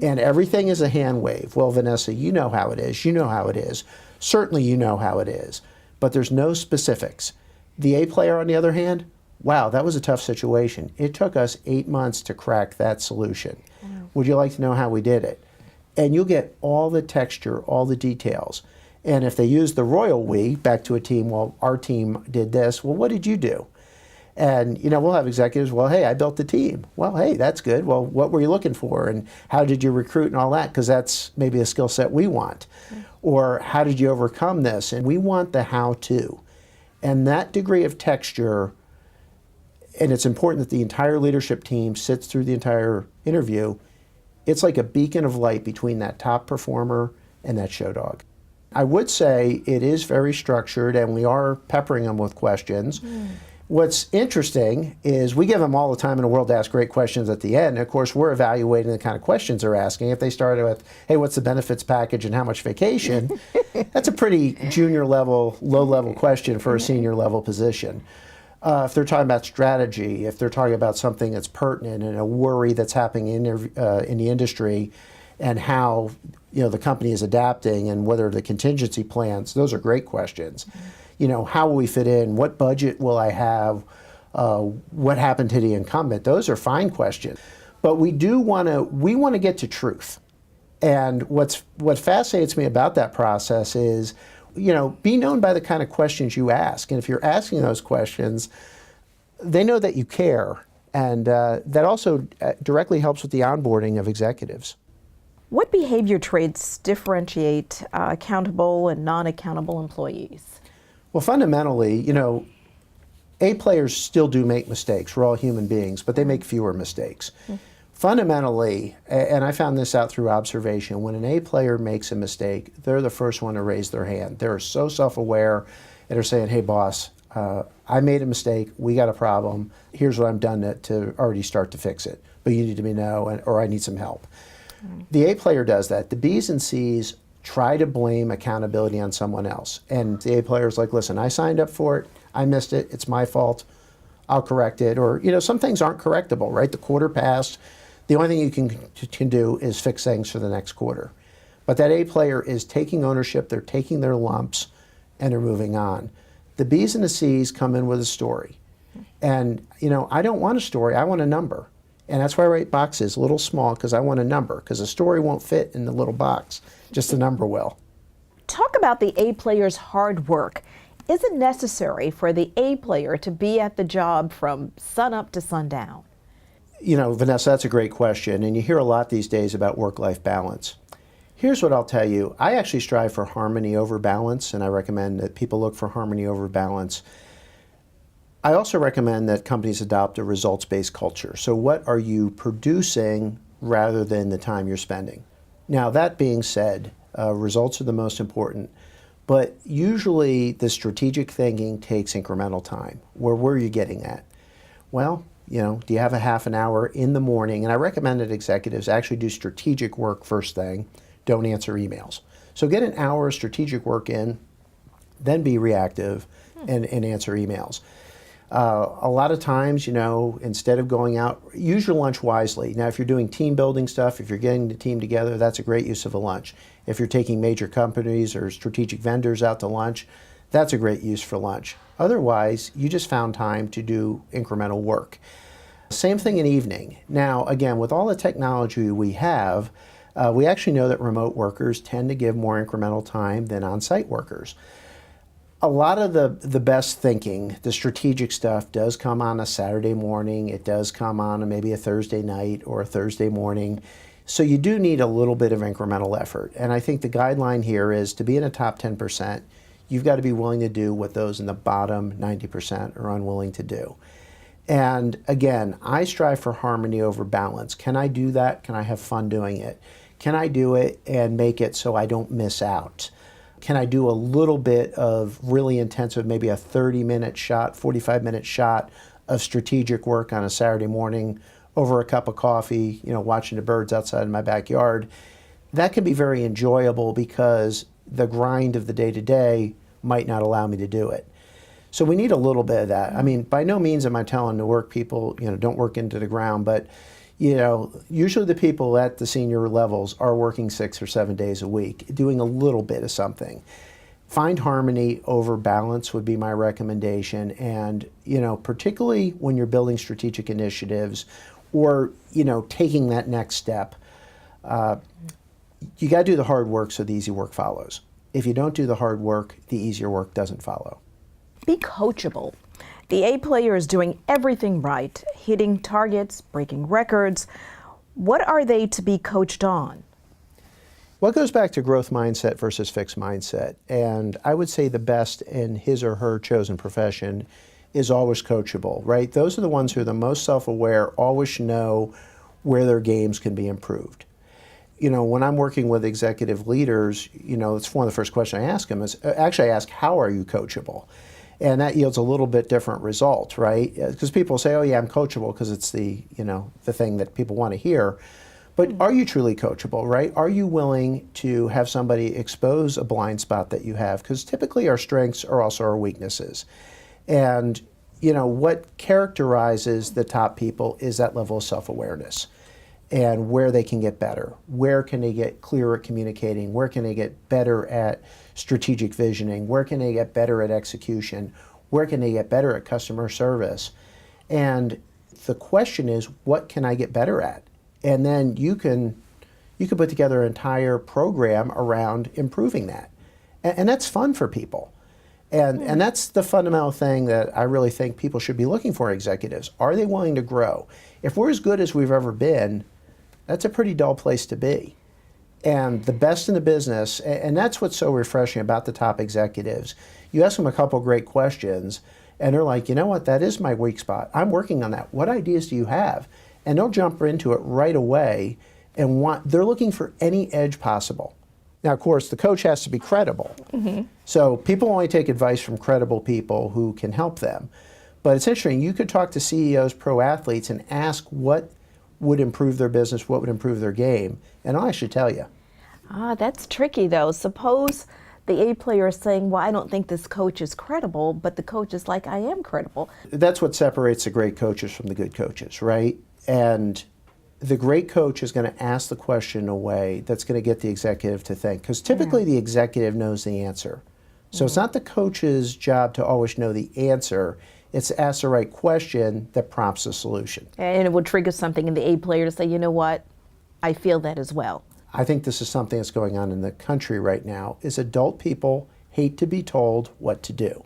And everything is a hand wave. Well, Vanessa, you know how it is. You know how it is. Certainly you know how it is. But there's no specifics. The A player, on the other hand, wow, that was a tough situation. It took us 8 months to crack that solution. Would you like to know how we did it? And you'll get all the texture, all the details. And if they use the royal we, back to a team, well, our team did this, well, what did you do? And, we'll have executives, well, hey, I built the team. Well, hey, that's good. Well, what were you looking for? And how did you recruit and all that? Because that's maybe a skill set we want. Or how did you overcome this? And we want the how-to. And that degree of texture, and it's important that the entire leadership team sits through the entire interview, it's like a beacon of light between that top performer and that show dog. I would say it is very structured, and we are peppering them with questions. What's interesting is we give them all the time in the world to ask great questions at the end. And of course, we're evaluating the kind of questions they're asking. If they started with, hey, what's the benefits package and how much vacation? That's a pretty junior level, low level question for a senior level position. If they're talking about strategy, if they're talking about something that's pertinent and a worry that's happening in the industry and how the company is adapting and what are the contingency plans, those are great questions. How will we fit in? What budget will I have? What happened to the incumbent? Those are fine questions. But we want to get to truth. And what fascinates me about that process is, be known by the kind of questions you ask. And if you're asking those questions, they know that you care. And that also directly helps with the onboarding of executives. What behavior traits differentiate accountable and non-accountable employees? Well, fundamentally, A players still do make mistakes. We're all human beings, but they make fewer mistakes. Fundamentally, and I found this out through observation, when an A player makes a mistake, they're the first one to raise their hand. They're so self-aware and are saying, hey boss, I made a mistake, we got a problem, here's what I've done to already start to fix it, but you need to know, or I need some help. The A player does that. The B's and C's try to blame accountability on someone else. And the A player is like, listen, I signed up for it, I missed it, it's my fault, I'll correct it. Or, some things aren't correctable, right? The quarter passed. The only thing you can do is fix things for the next quarter. But that A player is taking ownership, they're taking their lumps, and they're moving on. The B's and the C's come in with a story. And, I don't want a story, I want a number. And that's why I write boxes a little small, because I want a number, because a story won't fit in the little box, just a number will. Talk about the A player's hard work. Is it necessary for the A player to be at the job from sunup to sundown? Vanessa, that's a great question, and you hear a lot these days about work-life balance. Here's what I'll tell you. I actually strive for harmony over balance, and I recommend that people look for harmony over balance. I also recommend that companies adopt a results-based culture. So what are you producing rather than the time you're spending? Now, that being said, results are the most important, but usually the strategic thinking takes incremental time. Where are you getting at? Well, do you have a half an hour in the morning? And I recommend that executives actually do strategic work first thing, don't answer emails. So get an hour of strategic work in, then be reactive and answer emails. A lot of times, instead of going out, use your lunch wisely. Now, if you're doing team building stuff, if you're getting the team together, that's a great use of a lunch. If you're taking major companies or strategic vendors out to lunch, that's a great use for lunch. Otherwise, you just found time to do incremental work. Same thing in evening. Now, again, with all the technology we have, we actually know that remote workers tend to give more incremental time than on-site workers. A lot of the best thinking, the strategic stuff, does come on a Saturday morning. It does come on maybe a Thursday night or a Thursday morning. So you do need a little bit of incremental effort. And I think the guideline here is to be in the top 10%, you've got to be willing to do what those in the bottom 90% are unwilling to do. And again, I strive for harmony over balance. Can I do that? Can I have fun doing it? Can I do it and make it so I don't miss out? Can I do a little bit of really intensive, maybe a 30-minute shot, 45-minute shot of strategic work on a Saturday morning over a cup of coffee, watching the birds outside in my backyard? That can be very enjoyable because the grind of the day-to-day might not allow me to do it. So we need a little bit of that. I mean, by no means am I telling the work people, don't work into the ground, but usually the people at the senior levels are working 6 or 7 days a week, doing a little bit of something. Find harmony over balance would be my recommendation. And, particularly when you're building strategic initiatives or, taking that next step, you got to do the hard work so the easy work follows. If you don't do the hard work, the easier work doesn't follow. Be coachable. The A player is doing everything right, hitting targets, breaking records. What are they to be coached on? Well, it goes back to growth mindset versus fixed mindset. And I would say the best in his or her chosen profession is always coachable, right? Those are the ones who are the most self-aware, always know where their games can be improved. When I'm working with executive leaders, it's one of the first questions I ask them is, actually I ask, how are you coachable? And that yields a little bit different result, right? Because people say, oh yeah, I'm coachable because it's the thing that people want to hear. But are you truly coachable, right? Are you willing to have somebody expose a blind spot that you have? Because typically our strengths are also our weaknesses. And, what characterizes the top people is that level of self-awareness and where they can get better. Where can they get clearer at communicating? Where can they get better at strategic visioning? Where can they get better at execution? Where can they get better at customer service? And the question is, what can I get better at? And then you can put together an entire program around improving that. And that's fun for people. And that's the fundamental thing that I really think people should be looking for in executives. Are they willing to grow? If we're as good as we've ever been, that's a pretty dull place to be. And the best in the business, and that's what's so refreshing about the top executives. You ask them a couple great questions, and they're like, you know what, that is my weak spot. I'm working on that. What ideas do you have? And they'll jump into it right away, and they're looking for any edge possible. Now, of course, the coach has to be credible. So people only take advice from credible people who can help them. But it's interesting, you could talk to CEOs, pro athletes, and ask what would improve their business, what would improve their game, and I'll actually tell you. That's tricky though. Suppose the A player is saying, well, I don't think this coach is credible, but the coach is like, I am credible. That's what separates the great coaches from the good coaches, right? And the great coach is going to ask the question in a way that's going to get the executive to think, because typically the executive knows the answer. So it's not the coach's job to always know the answer. It's to ask the right question that prompts a solution. And it will trigger something in the A player to say, you know what, I feel that as well. I think this is something that's going on in the country right now, is adult people hate to be told what to do.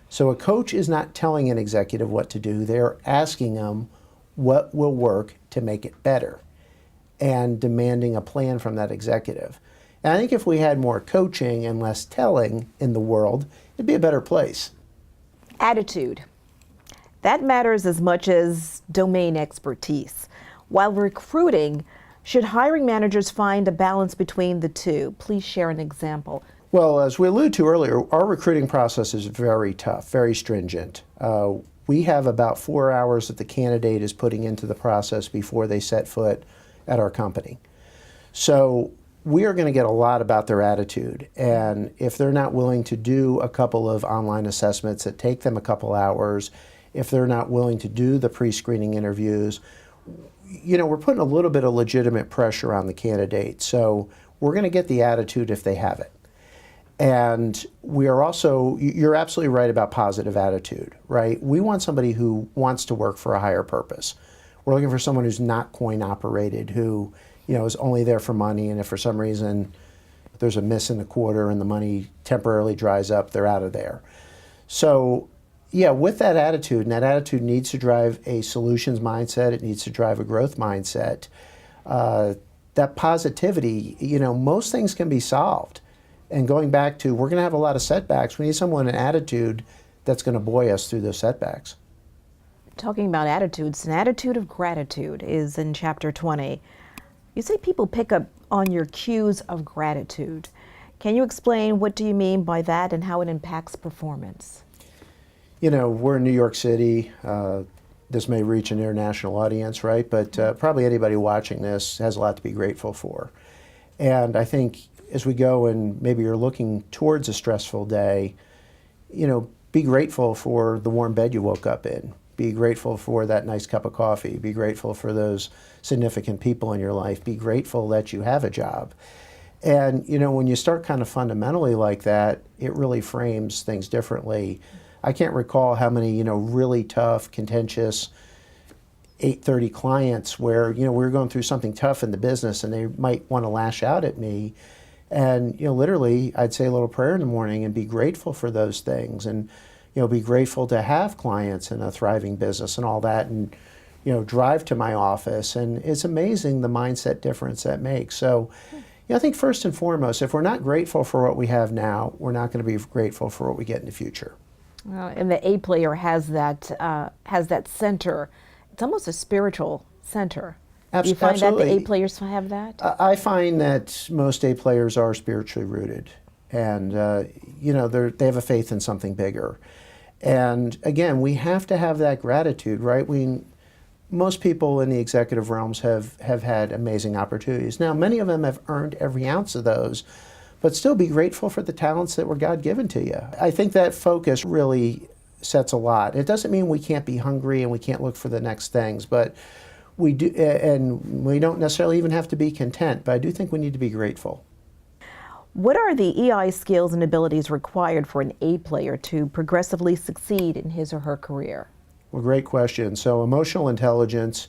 So a coach is not telling an executive what to do. They're asking them what will work to make it better and demanding a plan from that executive. And I think if we had more coaching and less telling in the world, it'd be a better place. Attitude. That matters as much as domain expertise. While recruiting, should hiring managers find a balance between the two? Please share an example. Well, as we alluded to earlier, our recruiting process is very tough, very stringent. We have about 4 hours that the candidate is putting into the process before they set foot at our company. So we are going to get a lot about their attitude. And if they're not willing to do a couple of online assessments that take them a couple hours, if they're not willing to do the pre-screening interviews, you know, we're putting a little bit of legitimate pressure on the candidate. So we're going to get the attitude if they have it. And we are also, you're absolutely right about positive attitude, right? We want somebody who wants to work for a higher purpose. We're looking for someone who's not coin operated, who, you know, is only there for money, and if for some reason there's a miss in the quarter and the money temporarily dries up, they're out of there. So yeah, with that attitude, and that attitude needs to drive a solutions mindset, it needs to drive a growth mindset. That positivity, you know, most things can be solved. And going back to, we're going to have a lot of setbacks. We need someone with an attitude that's going to buoy us through those setbacks. Talking about attitudes, an attitude of gratitude is in chapter 20. You say people pick up on your cues of gratitude. Can you explain what do you mean by that and how it impacts performance? You know, we're in New York City. This may reach an international audience, right? But probably anybody watching this has a lot to be grateful for. And I think as we go and maybe you're looking towards a stressful day, you know, be grateful for the warm bed you woke up in. Be grateful for that nice cup of coffee. Be grateful for those significant people in your life. Be grateful that you have a job. And, you know, when you start kind of fundamentally like that, it really frames things differently. I can't recall how many, you know, really tough, contentious 8:30 clients where, you know, we were going through something tough in the business and they might want to lash out at me. And, you know, literally I'd say a little prayer in the morning and be grateful for those things, and, you know, be grateful to have clients in a thriving business and all that, and, you know, drive to my office. And it's amazing the mindset difference that makes. So, you know, I think first and foremost, if we're not grateful for what we have now, we're not going to be grateful for what we get in the future. And the A player has that center. It's almost a spiritual center. Do you find Absolutely. that the A players have that? I find that most A players are spiritually rooted, and you know, they have a faith in something bigger. And again, we have to have that gratitude, right? Most people in the executive realms have had amazing opportunities. Now, many of them have earned every ounce of those, but still be grateful for the talents that were God-given to you. I think that focus really sets a lot. It doesn't mean we can't be hungry and we can't look for the next things, but we do, and we don't necessarily even have to be content, but I do think we need to be grateful. What are the EI skills and abilities required for an A player to progressively succeed in his or her career? Well, great question. So emotional intelligence,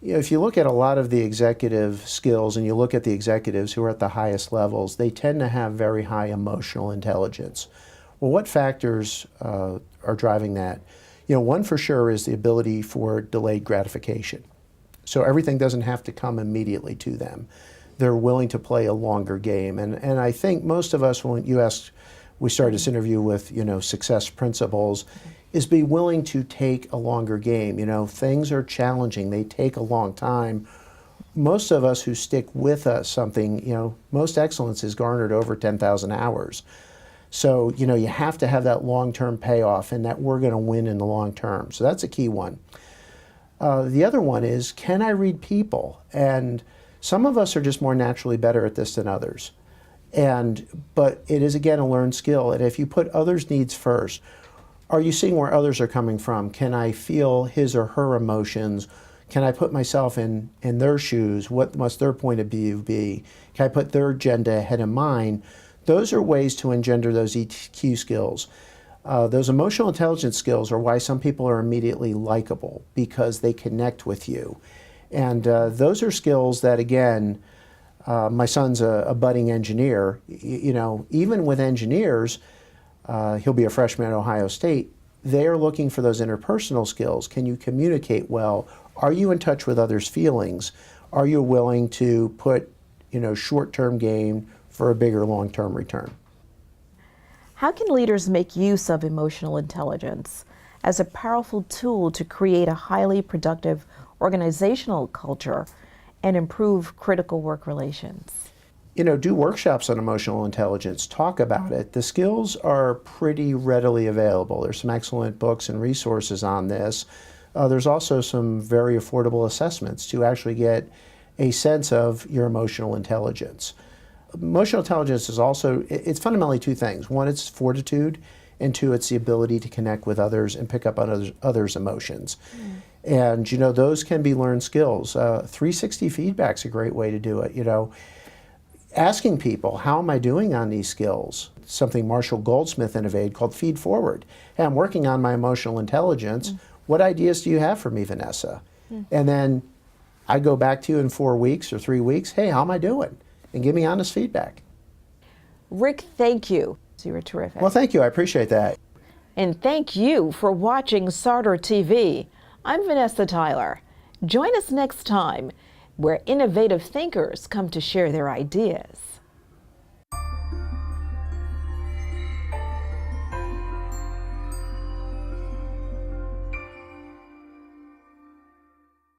you know, if you look at a lot of the executive skills and you look at the executives who are at the highest levels, they tend to have very high emotional intelligence. Well, what factors are driving that? You know, one for sure is the ability for delayed gratification. So everything doesn't have to come immediately to them. they're willing to play a longer game. And I think most of us, when you asked, we started this interview with, success principles, is be willing to take a longer game. Things are challenging. They take a long time. Most of us who stick with something, most excellence is garnered over 10,000 hours. So, you have to have that long-term payoff and that we're going to win in the long term. So that's a key one. The other one is, can I read people? And some of us are just more naturally better at this than others. But it is, again, a learned skill. And if you put others' needs first, are you seeing where others are coming from? Can I feel his or her emotions? Can I put myself in their shoes? What must their point of view be? Can I put their agenda ahead of mine? Those are ways to engender those EQ skills. Those emotional intelligence skills are why some people are immediately likable, because they connect with you. And those are skills that, again, my son's a budding engineer. Even with engineers, he'll be a freshman at Ohio State, they're looking for those interpersonal skills. Can you communicate well? Are you in touch with others' feelings? Are you willing to put, short-term gain for a bigger long-term return? How can leaders make use of emotional intelligence as a powerful tool to create a highly productive organizational culture and improve critical work relations? Do workshops on emotional intelligence, talk about it. The skills are pretty readily available. There's some excellent books and resources on this. There's also some very affordable assessments to actually get a sense of your emotional intelligence. Emotional intelligence is also, it's fundamentally two things. One, it's fortitude, and two, it's the ability to connect with others and pick up on others' emotions. And, those can be learned skills. 360 feedback's a great way to do it. Asking people, how am I doing on these skills? Something Marshall Goldsmith innovated called Feed Forward. Hey, I'm working on my emotional intelligence. What ideas do you have for me, Vanessa? And then I go back to you in 4 weeks or 3 weeks. Hey, how am I doing? And give me honest feedback. Rick, thank you. You were terrific. Well, thank you. I appreciate that. And thank you for watching Sartor TV. I'm Vanessa Tyler. Join us next time, where innovative thinkers come to share their ideas.